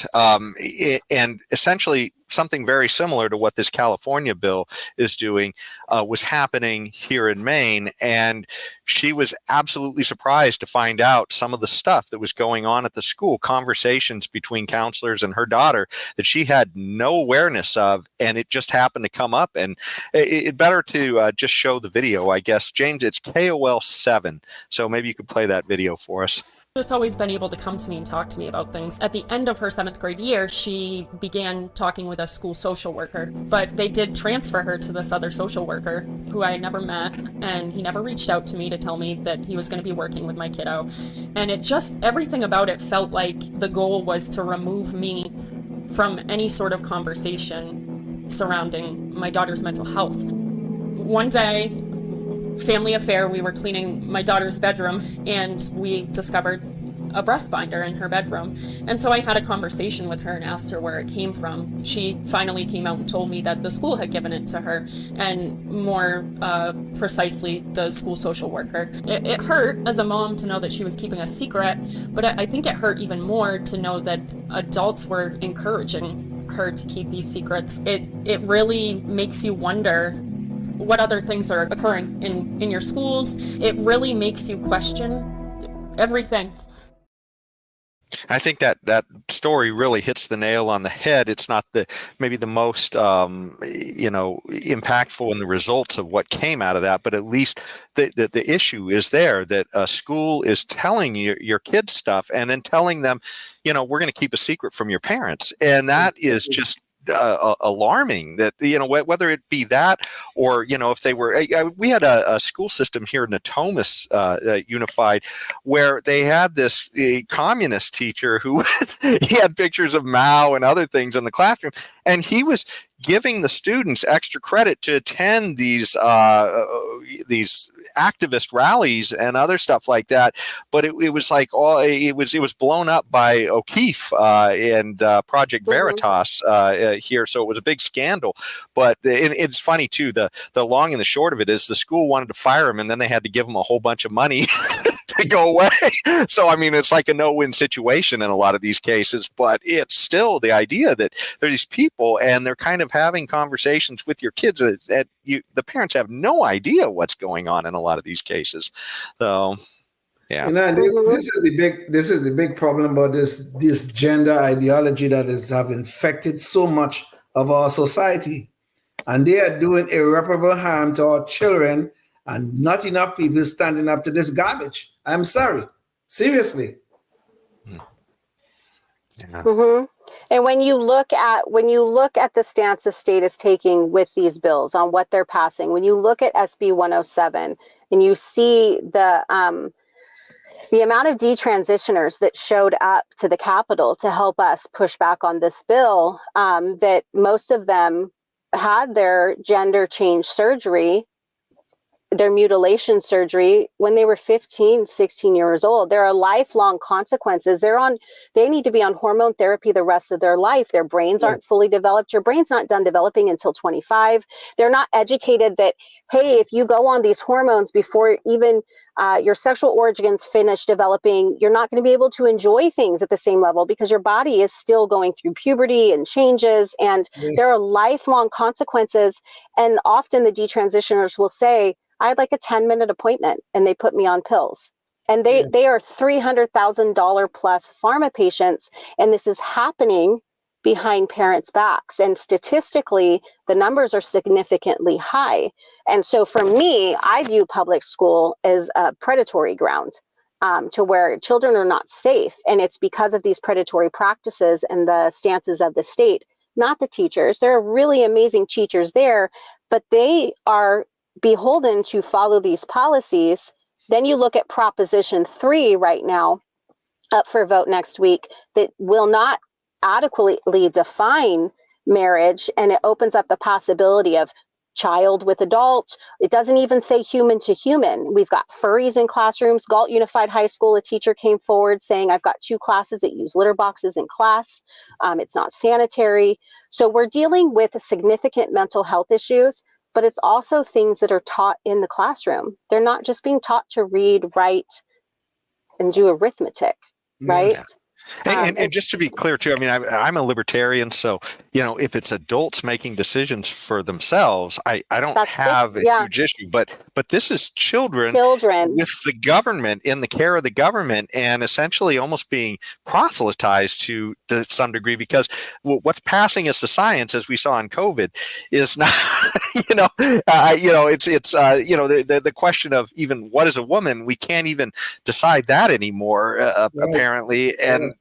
essentially something very similar to what this California bill is doing was happening here in Maine. And she was absolutely surprised to find out some of the stuff that was going on at the school, conversations between counselors and her daughter that she had no awareness of. And it just happened to come up. And it better to just show the video, I guess. James, it's KOL 7. So maybe you could play that video for us. Just always been able to come to me and talk to me about things. At the end of her 7th grade year, she began talking with a school social worker, but they did transfer her to this other social worker who I had never met, and he never reached out to me to tell me that he was going to be working with my kiddo. And everything about it felt like the goal was to remove me from any sort of conversation surrounding my daughter's mental health. One day, family affair, we were cleaning my daughter's bedroom and we discovered a breast binder in her bedroom. And so I had a conversation with her and asked her where it came from. She finally came out and told me that the school had given it to her, and more precisely, the school social worker. It hurt as a mom to know that she was keeping a secret, but I think it hurt even more to know that adults were encouraging her to keep these secrets. It really makes you wonder what other things are occurring in your schools. It really makes you question everything. I think that story really hits the nail on the head. It's not maybe the most impactful in the results of what came out of that, but at least the issue is there, that a school is telling your kids stuff and then telling them, we're going to keep a secret from your parents, and that is just alarming. That whether it be that or if they were, we had a school system here in Natomas Unified, where they had this communist teacher who he had pictures of Mao and other things in the classroom, and he was giving the students extra credit to attend these activist rallies and other stuff like that. But it was like it was blown up by O'Keefe and Project Veritas here, so it was a big scandal. But it's funny too. The long and the short of it is the school wanted to fire him, and then they had to give him a whole bunch of money to go away. So I mean, it's like a no-win situation in a lot of these cases. But it's still the idea that there are these people, and they're kind of having conversations with your kids that the parents have no idea what's going on in a lot of these cases. So yeah, this is the big problem about this gender ideology that have infected so much of our society, and they are doing irreparable harm to our children, and not enough people standing up to this garbage. I'm sorry, seriously. Yeah. Mm-hmm. And when you look at the stance the state is taking with these bills on what they're passing, when you look at SB 107 and you see the amount of detransitioners that showed up to the Capitol to help us push back on this bill, that most of them had their gender change surgery, their mutilation surgery, when they were 15, 16 years old. There are lifelong consequences. They need to be on hormone therapy the rest of their life. Their brains aren't fully developed. Your brain's not done developing until 25. They're not educated that, hey, if you go on these hormones before even your sexual organs finish developing, you're not going to be able to enjoy things at the same level because your body is still going through puberty and changes. And there are lifelong consequences. And often the detransitioners will say, I had like a 10-minute appointment and they put me on pills. And they are $300,000 plus pharma patients. And this is happening behind parents' backs. And statistically, the numbers are significantly high. And so for me, I view public school as a predatory ground, to where children are not safe. And it's because of these predatory practices and the stances of the state, not the teachers. There are really amazing teachers there, but they are beholden to follow these policies. Then you look at Proposition 3 right now, up for vote next week, that will not adequately define marriage, and it opens up the possibility of child with adult. It doesn't even say human to human. We've got furries in classrooms. Galt Unified High School, a teacher came forward saying, I've got 2 classes that use litter boxes in class. It's not sanitary. So we're dealing with significant mental health issues, but it's also things that are taught in the classroom. They're not just being taught to read, write, and do arithmetic, right? Yeah. And just to be clear too, I mean, I'm a libertarian, so if it's adults making decisions for themselves, I don't have a huge issue. But this is children with the government, in the care of the government, and essentially almost being proselytized to some degree, because what's passing as the science, as we saw in COVID, is not the question of even what is a woman. We can't even decide that anymore, apparently. And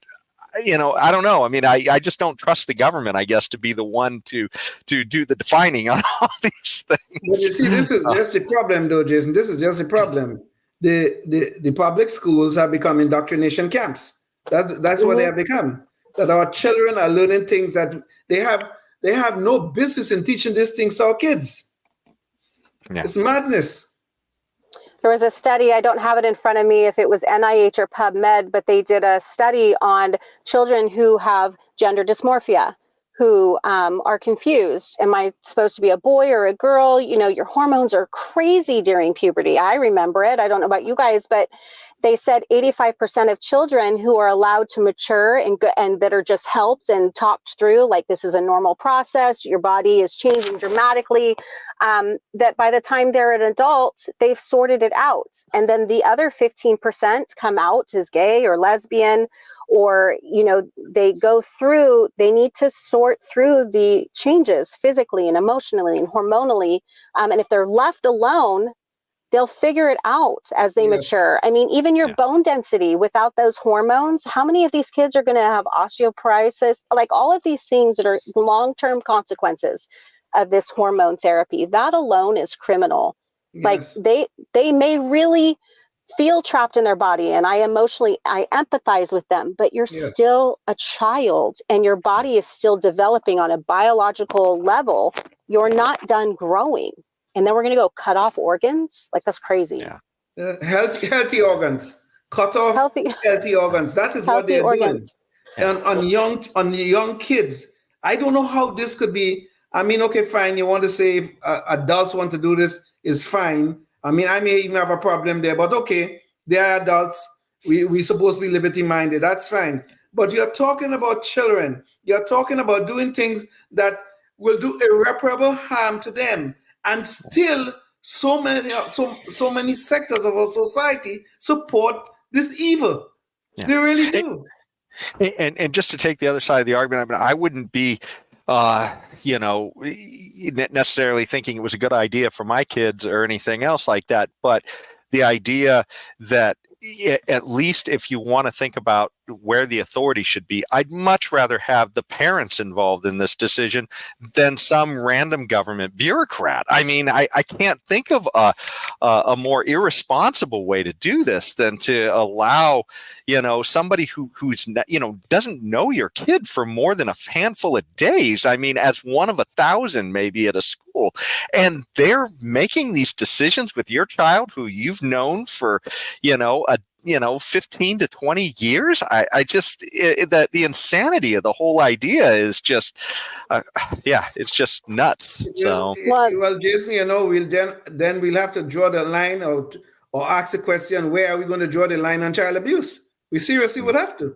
I don't know. I mean, I just don't trust the government, I guess, to be the one to do the defining on all these things. But you see, this is just the problem, though, Jason. This is just the problem. The public schools have become indoctrination camps. That's what they have become. That our children are learning things that they have no business in teaching these things to our kids. Yeah. It's madness. There was a study, I don't have it in front of me if it was NIH or PubMed, but they did a study on children who have gender dysmorphia, who are confused. Am I supposed to be a boy or a girl? You know, your hormones are crazy during puberty. I remember it. I don't know about you guys, but they said 85% of children who are allowed to mature and that are just helped and talked through, like this is a normal process, your body is changing dramatically, that by the time they're an adult, they've sorted it out. And then the other 15% come out as gay or lesbian, or, you know, they need to sort through the changes physically and emotionally and hormonally. And if they're left alone, they'll figure it out as they mature. I mean, even your bone density without those hormones, how many of these kids are going to have osteoporosis? Like all of these things that are long-term consequences of this hormone therapy, that alone is criminal. Like they may really feel trapped in their body, and I empathize with them, but you're still a child and your body is still developing on a biological level. You're not done growing. And then we're going to go cut off organs? Like, that's crazy. Yeah. Healthy organs. Cut off healthy organs. That is what they're doing. And on young kids. I don't know how this could be. I mean, okay, fine. You want to say if adults want to do this, is fine. I mean, I may even have a problem there. But okay, they are adults. We're supposed to be liberty-minded. That's fine. But you're talking about children. You're talking about doing things that will do irreparable harm to them. And still, so many sectors of our society support this evil. They really do. And just to take the other side of the argument, I mean, I wouldn't be, necessarily thinking it was a good idea for my kids or anything else like that. But the idea that at least if you want to think about where the authority should be, I'd much rather have the parents involved in this decision than some random government bureaucrat. I mean, I can't think of a more irresponsible way to do this than to allow, somebody who's, doesn't know your kid for more than a handful of days. I mean, as one of 1,000 maybe at a school, and they're making these decisions with your child who you've known for, 15 to 20 years. The insanity of the whole idea is just, it's just nuts. So, well, Jason, we'll have to draw the line out or ask the question, where are we going to draw the line on child abuse? We seriously would have to.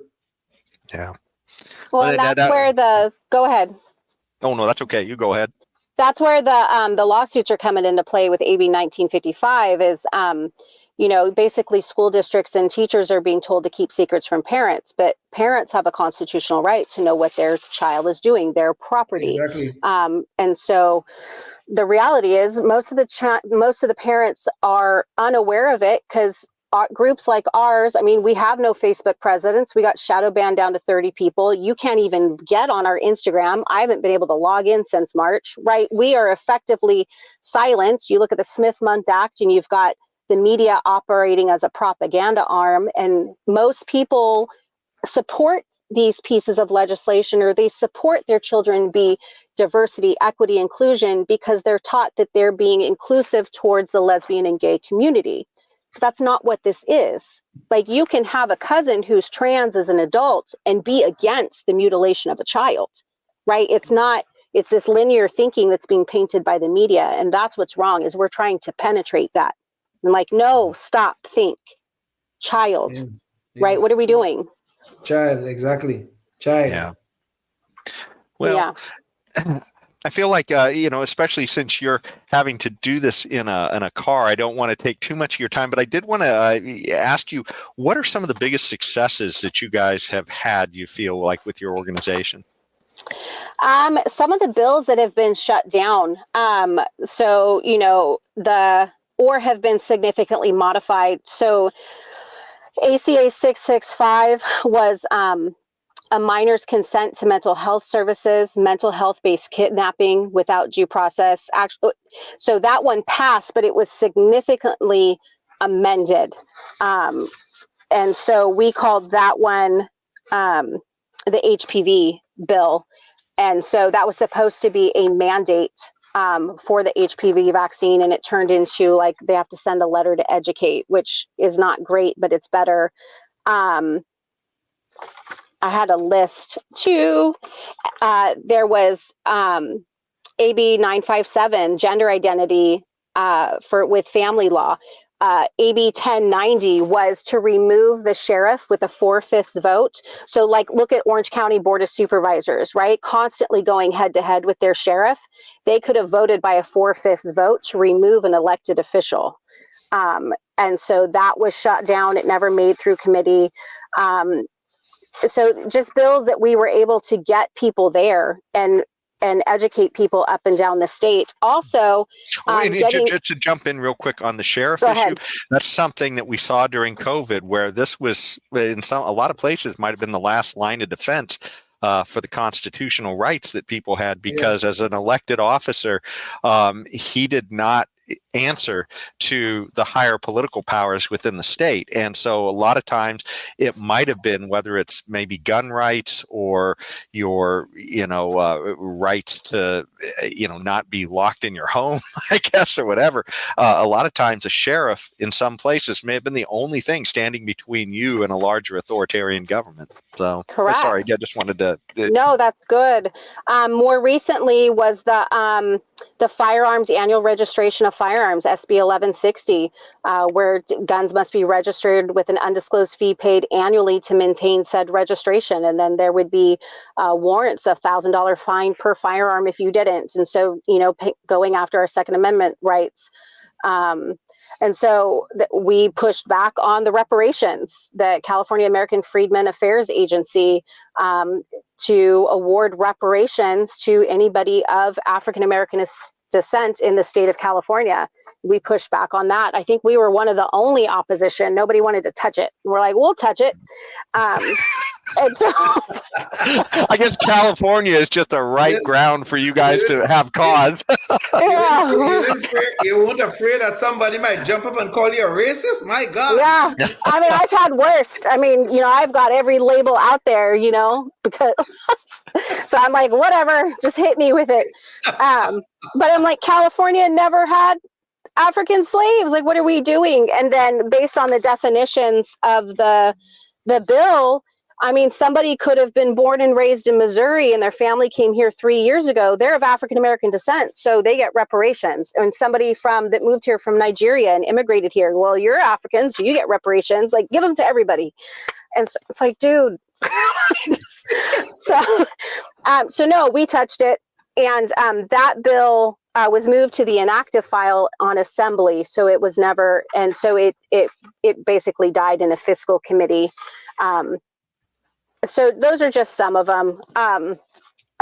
Yeah. Well, go ahead. Oh, no, that's okay. You go ahead. That's where the lawsuits are coming into play with AB 1955 is, basically school districts and teachers are being told to keep secrets from parents, but parents have a constitutional right to know what their child is doing, their property. Exactly. And so the reality is most of the parents are unaware of it because groups like ours, I mean, we have no Facebook presence. We got shadow banned down to 30 people. You can't even get on our Instagram. I haven't been able to log in since March, right? We are effectively silenced. You look at the Smith-Mundt Act and you've got the media operating as a propaganda arm, and most people support these pieces of legislation, or they support their children be diversity, equity, inclusion, because they're taught that they're being inclusive towards the lesbian and gay community. That's not what this is. Like, you can have a cousin who's trans as an adult and be against the mutilation of a child, right? It's this linear thinking that's being painted by the media, and that's what's wrong, is we're trying to penetrate that. And like, no, stop, think, child, right? What are we doing? Child, exactly. Child. Yeah. Well, I feel like, especially since you're having to do this in a car, I don't want to take too much of your time, but I did want to ask you, what are some of the biggest successes that you guys have had, you feel like, with your organization? Some of the bills that have been shut down. Or have been significantly modified. So ACA 665 was a minor's consent to mental health services, mental health-based kidnapping without due process. So that one passed, but it was significantly amended. And so we called that one the HPV bill. And so that was supposed to be a mandate for the HPV vaccine, and it turned into like they have to send a letter to educate, which is not great, but it's better. had a list too. There was AB 957, gender identity with family law. AB 1090 was to remove the sheriff with a 4/5 vote. So like, look at Orange County Board of Supervisors, right? Constantly going head to head with their sheriff. They could have voted by a 4/5 vote to remove an elected official. And so that was shut down. It never made through committee. So just bills that we were able to get people there and educate people up and down the state. Also, just to jump in real quick on the sheriff issue, that's something that we saw during COVID, where this was in a lot of places might have been the last line of defense for the constitutional rights that people had, because as an elected officer, he did not answer to the higher political powers within the state. And so a lot of times it might have been, whether it's maybe gun rights or your, rights to, not be locked in your home, I guess, or whatever. A lot of times a sheriff in some places may have been the only thing standing between you and a larger authoritarian government. So, correct. Sorry, I just wanted to. No, that's good. More recently was the firearms annual registration of firearms, SB 1160, where guns must be registered with an undisclosed fee paid annually to maintain said registration. And then there would be warrants, a $1,000 fine per firearm if you didn't. And so, going after our Second Amendment rights. And so we pushed back on the reparations. The California American Freedmen Affairs Agency to award reparations to anybody of African American descent in the state of California. We pushed back on that. I think we were one of the only opposition. Nobody wanted to touch it. We're like, we'll touch it. And so I guess California is just the right ground for you guys to have cause. Yeah. You weren't afraid that somebody might jump up and call you a racist? My God. Yeah. I mean, I've had worst. I mean, I've got every label out there, because so I'm like, whatever, just hit me with it. But I'm like, California never had African slaves. Like, what are we doing? And then based on the definitions of the bill, I mean, somebody could have been born and raised in Missouri and their family came here 3 years ago. They're of African American descent, so they get reparations. And somebody that moved here from Nigeria and immigrated here, well, you're African, so you get reparations. Like, give them to everybody. And so it's like, dude. So no, we touched it, and that bill was moved to the inactive file on Assembly. So it was never, and so it basically died in a fiscal committee. So those are just some of them.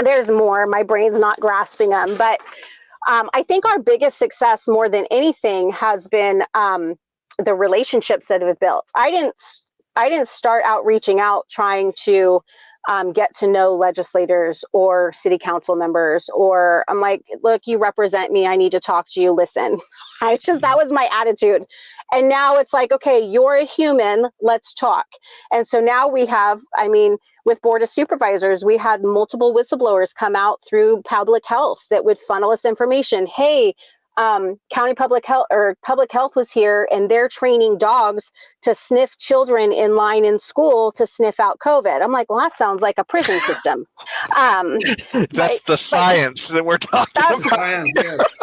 There's more. My brain's not grasping them. But I think our biggest success more than anything has been the relationships that have built. I didn't start out reaching out trying to get to know legislators or city council members, or I'm like, look, you represent me. I need to talk to you. Listen. That was my attitude. And now it's like, okay, you're a human, let's talk. And so now we have, with Board of Supervisors, we had multiple whistleblowers come out through public health that would funnel us information. Hey, county public health was here and they're training dogs to sniff children in line in school to sniff out COVID. I'm like, well, that sounds like a prison system. That's the science that we're talking about. Science, yes.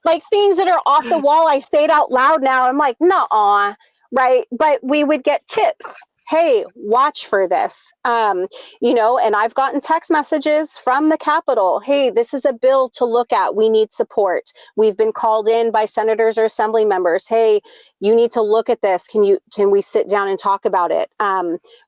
Like things that are off the wall. I say it out loud now. I'm like, nuh-uh, right? But we would get tips. Hey, watch for this. And I've gotten text messages from the Capitol. Hey, this is a bill to look at. We need support. We've been called in by senators or assembly members. Hey, you need to look at this. Can we sit down and talk about it?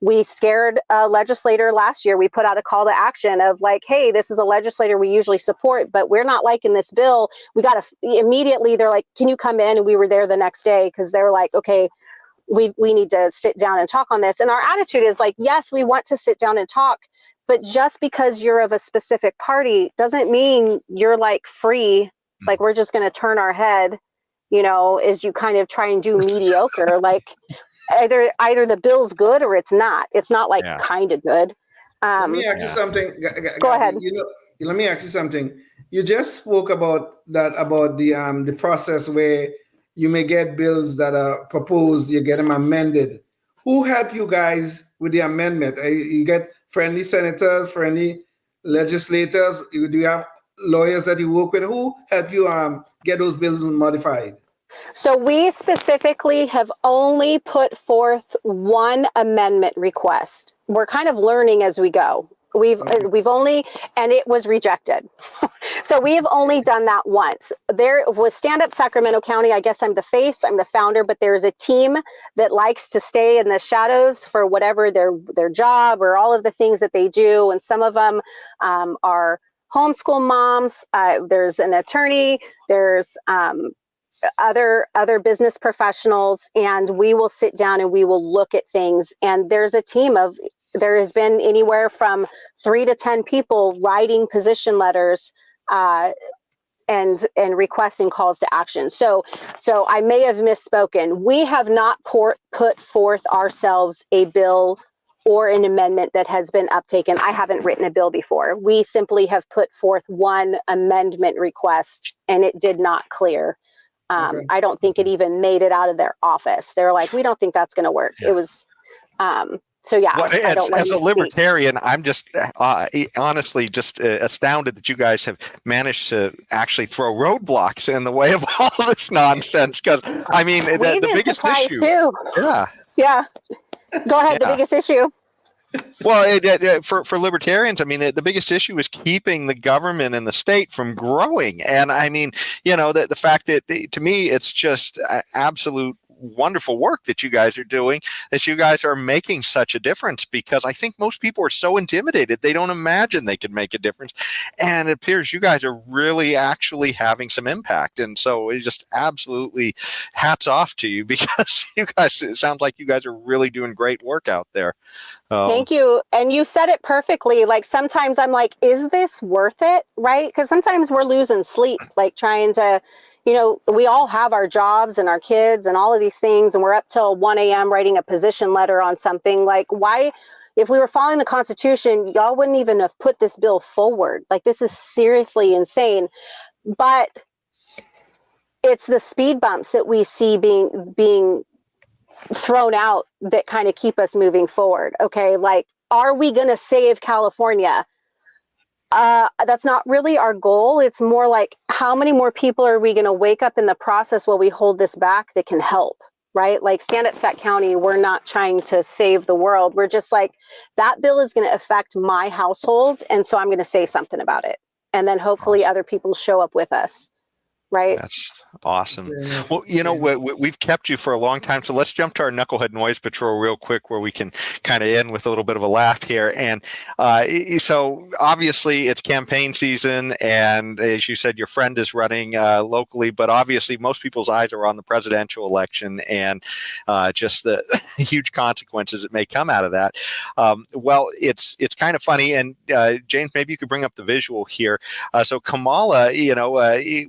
We scared a legislator last year. We put out a call to action of like, hey, this is a legislator we usually support, but we're not liking this bill. We got to immediately, they're like, can you come in? And we were there the next day because they were like, okay, we need to sit down and talk on this. And our attitude is like, yes, we want to sit down and talk, but just because you're of a specific party doesn't mean you're like free. Like we're just going to turn our head, as you kind of try and do mediocre. Like either the bill's good or it's not. It's not like kind of good. Let me ask you something. Go ahead. Let me ask you something. You just spoke about the process where you may get bills that are proposed, you get them amended. Who helped you guys with the amendment? You get friendly senators, friendly legislators. Do you have lawyers that you work with who help you get those bills modified? So we specifically have only put forth one amendment request. We're kind of learning as we go. We've only, and it was rejected. So we have only done that once. There with Stand Up Sacramento County, I guess I'm the face, I'm the founder, but there's a team that likes to stay in the shadows for whatever their job or all of the things that they do. And some of them are homeschool moms. There's an attorney. There's other business professionals, and we will sit down and we will look at things. And there's a team of, there has been anywhere from 3 to 10 people writing position letters and requesting calls to action. So I may have misspoken. We have not put forth ourselves a bill or an amendment that has been uptaken. I haven't written a bill before. We simply have put forth one amendment request, and it did not clear. I don't think it even made it out of their office. They're like, we don't think that's going to work. Yeah. It was, so yeah. Well, as a libertarian, I'm just honestly just astounded that you guys have managed to actually throw roadblocks in the way of all of this nonsense. Because I mean, the biggest issue. Too. Yeah. Yeah. Go ahead. Yeah. The biggest issue. Well, for libertarians, I mean, the biggest issue is keeping the government and the state from growing. And I mean, you know, the fact that to me, it's just absolute wonderful work that you guys are doing, that you guys are making such a difference, because I think most people are so intimidated. They don't imagine they can make a difference. And it appears you guys are really actually having some impact. And so it just absolutely hats off to you, because you guys, it sounds like you guys are really doing great work out there. Thank you. And you said it perfectly. Like sometimes I'm like, is this worth it? Right? Because sometimes we're losing sleep, like trying to, you know, we all have our jobs and our kids and all of these things, and we're up till 1 a.m. writing a position letter on something. Like, why, if we were following the Constitution, y'all wouldn't even have put this bill forward. Like, this is seriously insane. But it's the speed bumps that we see being thrown out that kind of keep us moving forward. Okay, like, are we going to save California? That's not really our goal. It's more like, how many more people are we going to wake up in the process while we hold this back that can help, right? Like Stand Up Sac County, we're not trying to save the world. We're just like, that bill is going to affect my household, and so I'm going to say something about it. And then hopefully other people show up with us. Right. That's awesome. Well, you know, we've kept you for a long time, so let's jump to our Knucklehead Noise Patrol real quick, where we can kind of end with a little bit of a laugh here. And so obviously it's campaign season, and as you said, your friend is running locally, but obviously most people's eyes are on the presidential election and just the huge consequences that may come out of that. Well, it's kind of funny, and James, maybe you could bring up the visual here. So Kamala, you know,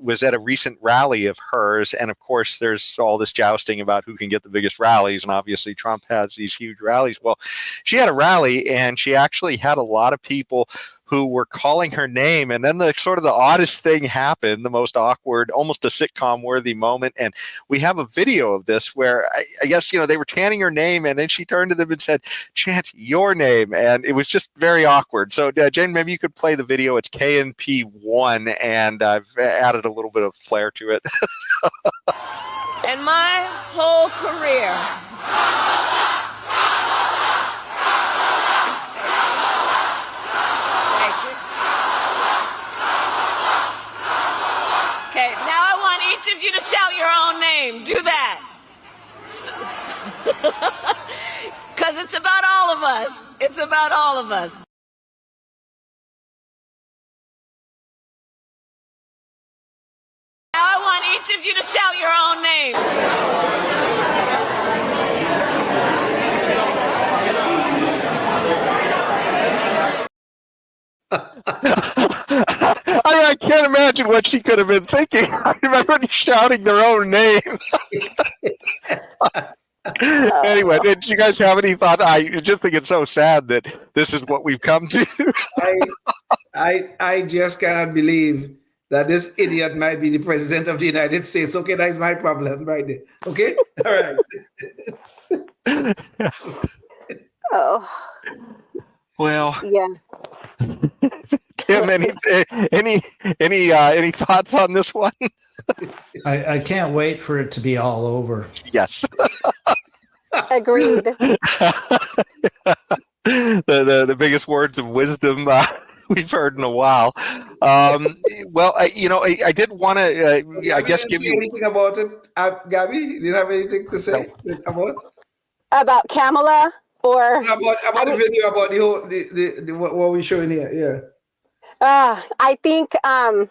was at a recent rally of hers, and of course there's all this jousting about who can get the biggest rallies, and obviously Trump has these huge rallies. Well, she had a rally, and she actually had a lot of people who were calling her name, and then the sort of the oddest thing happened, the most awkward, almost a sitcom worthy moment. And we have a video of this where I guess, you know, they were chanting her name, and then she turned to them and said, "Chant your name." And it was just very awkward. So Jane, maybe you could play the video. It's KNP1, and I've added a little bit of flair to it. In my whole career, each of you to shout your own name. Do that. Because it's about all of us. It's about all of us. Now I want each of you to shout your own name. I can't imagine what she could have been thinking. I remember shouting their own name. Anyway, did you guys have any thought? I just think it's so sad that this is what we've come to. I just cannot believe that this idiot might be the president of the United States. Okay, that's my problem right there. Okay? All right. Oh, Well, yeah. Tim, any thoughts on this one? I can't wait for it to be all over. Yes. Agreed. the biggest words of wisdom we've heard in a while. Well, I did want to, I guess, give you anything about it, Gabby. Do you have anything to say about Kamala or about the video about the whole the what we're showing here? Yeah. I think. I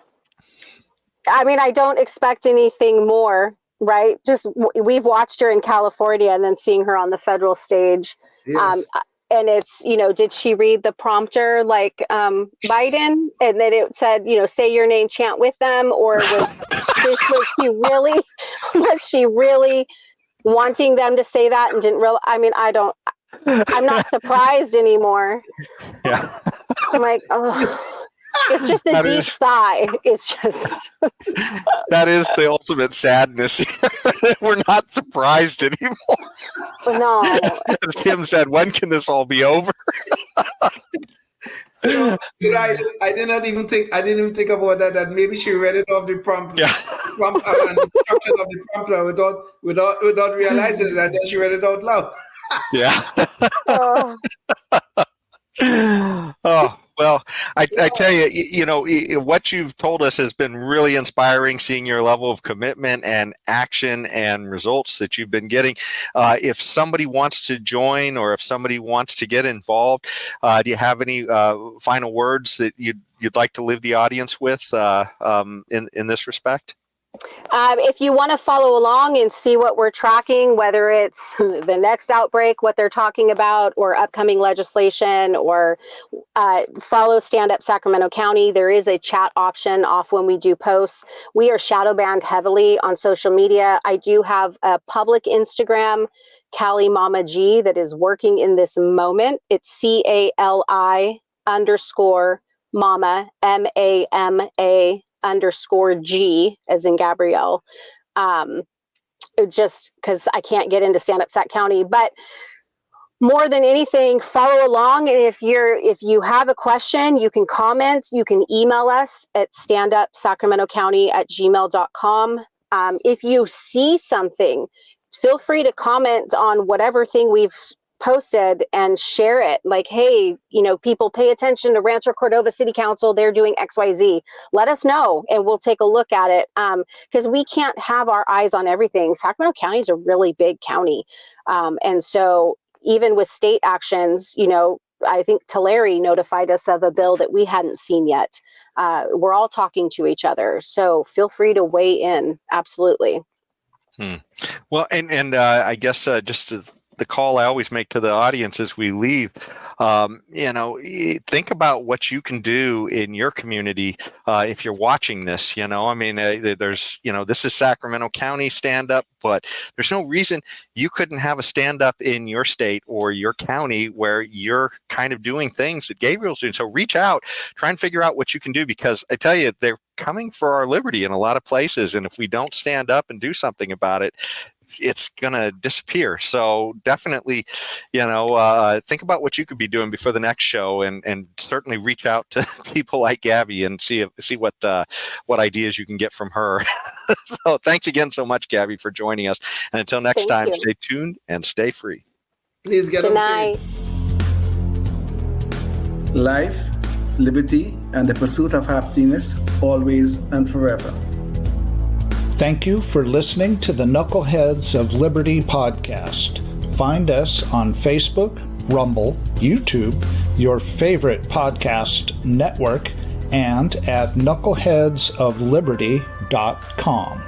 mean, I don't expect anything more. Right? Just we've watched her in California, and then seeing her on the federal stage. Yes. And it's, did she read the prompter like Biden? And then it said, say your name, chant with them, or was she really wanting them to say that and didn't realize? I mean, I'm not surprised anymore. Yeah. I'm like, oh. It's just a deep sigh. It's just that is the ultimate sadness. We're not surprised anymore. No. As Tim said, when can this all be over? I didn't even think about that. That maybe she read it off the prompt, and the instruction of the prompter without realizing it, and then she read it out loud. Yeah. Oh. Well, I tell you, what you've told us has been really inspiring, seeing your level of commitment and action and results that you've been getting. If somebody wants to join or if somebody wants to get involved, do you have any final words that you'd like to leave the audience with in this respect? If you want to follow along and see what we're tracking, whether it's the next outbreak, what they're talking about, or upcoming legislation, or follow Stand Up Sacramento County, there is a chat option off when we do posts. We are shadow banned heavily on social media. I do have a public Instagram, Cali Mama G, that is working in this moment. It's CALI_Mama, MAMA_G, as in Gabrielle. Just because I can't get into Stand Up Sac County, but more than anything, follow along. And if you have a question, you can comment. You can email us at standupsacramentocounty@gmail.com. If you see something, feel free to comment on whatever thing we've posted and share it. Like, hey, people pay attention to Rancho Cordova City Council. They're doing XYZ. Let us know and we'll take a look at it. Because we can't have our eyes on everything. Sacramento County is a really big county. And so even with state actions, I think Tulare notified us of a bill that we hadn't seen yet. We're all talking to each other. So feel free to weigh in. Absolutely. Well, and I guess just the call I always make to the audience as we leave, think about what you can do in your community if you're watching this. There's, this is Sacramento County stand up, but there's no reason you couldn't have a stand up in your state or your county where you're kind of doing things that Gabriel's doing. So reach out, try and figure out what you can do, because I tell you, they're coming for our liberty in a lot of places. And if we don't stand up and do something about it, it's going to disappear. So definitely, think about what you could be doing before the next show, and certainly reach out to people like Gabby and see what ideas you can get from her. So thanks again so much, Gabby, for joining us. And until next time, stay tuned and stay free. Please get Good night. Life, liberty, and the pursuit of happiness, always and forever. Thank you for listening to the Knuckleheads of Liberty podcast. Find us on Facebook, Rumble, YouTube, your favorite podcast network, and at knuckleheadsofliberty.com.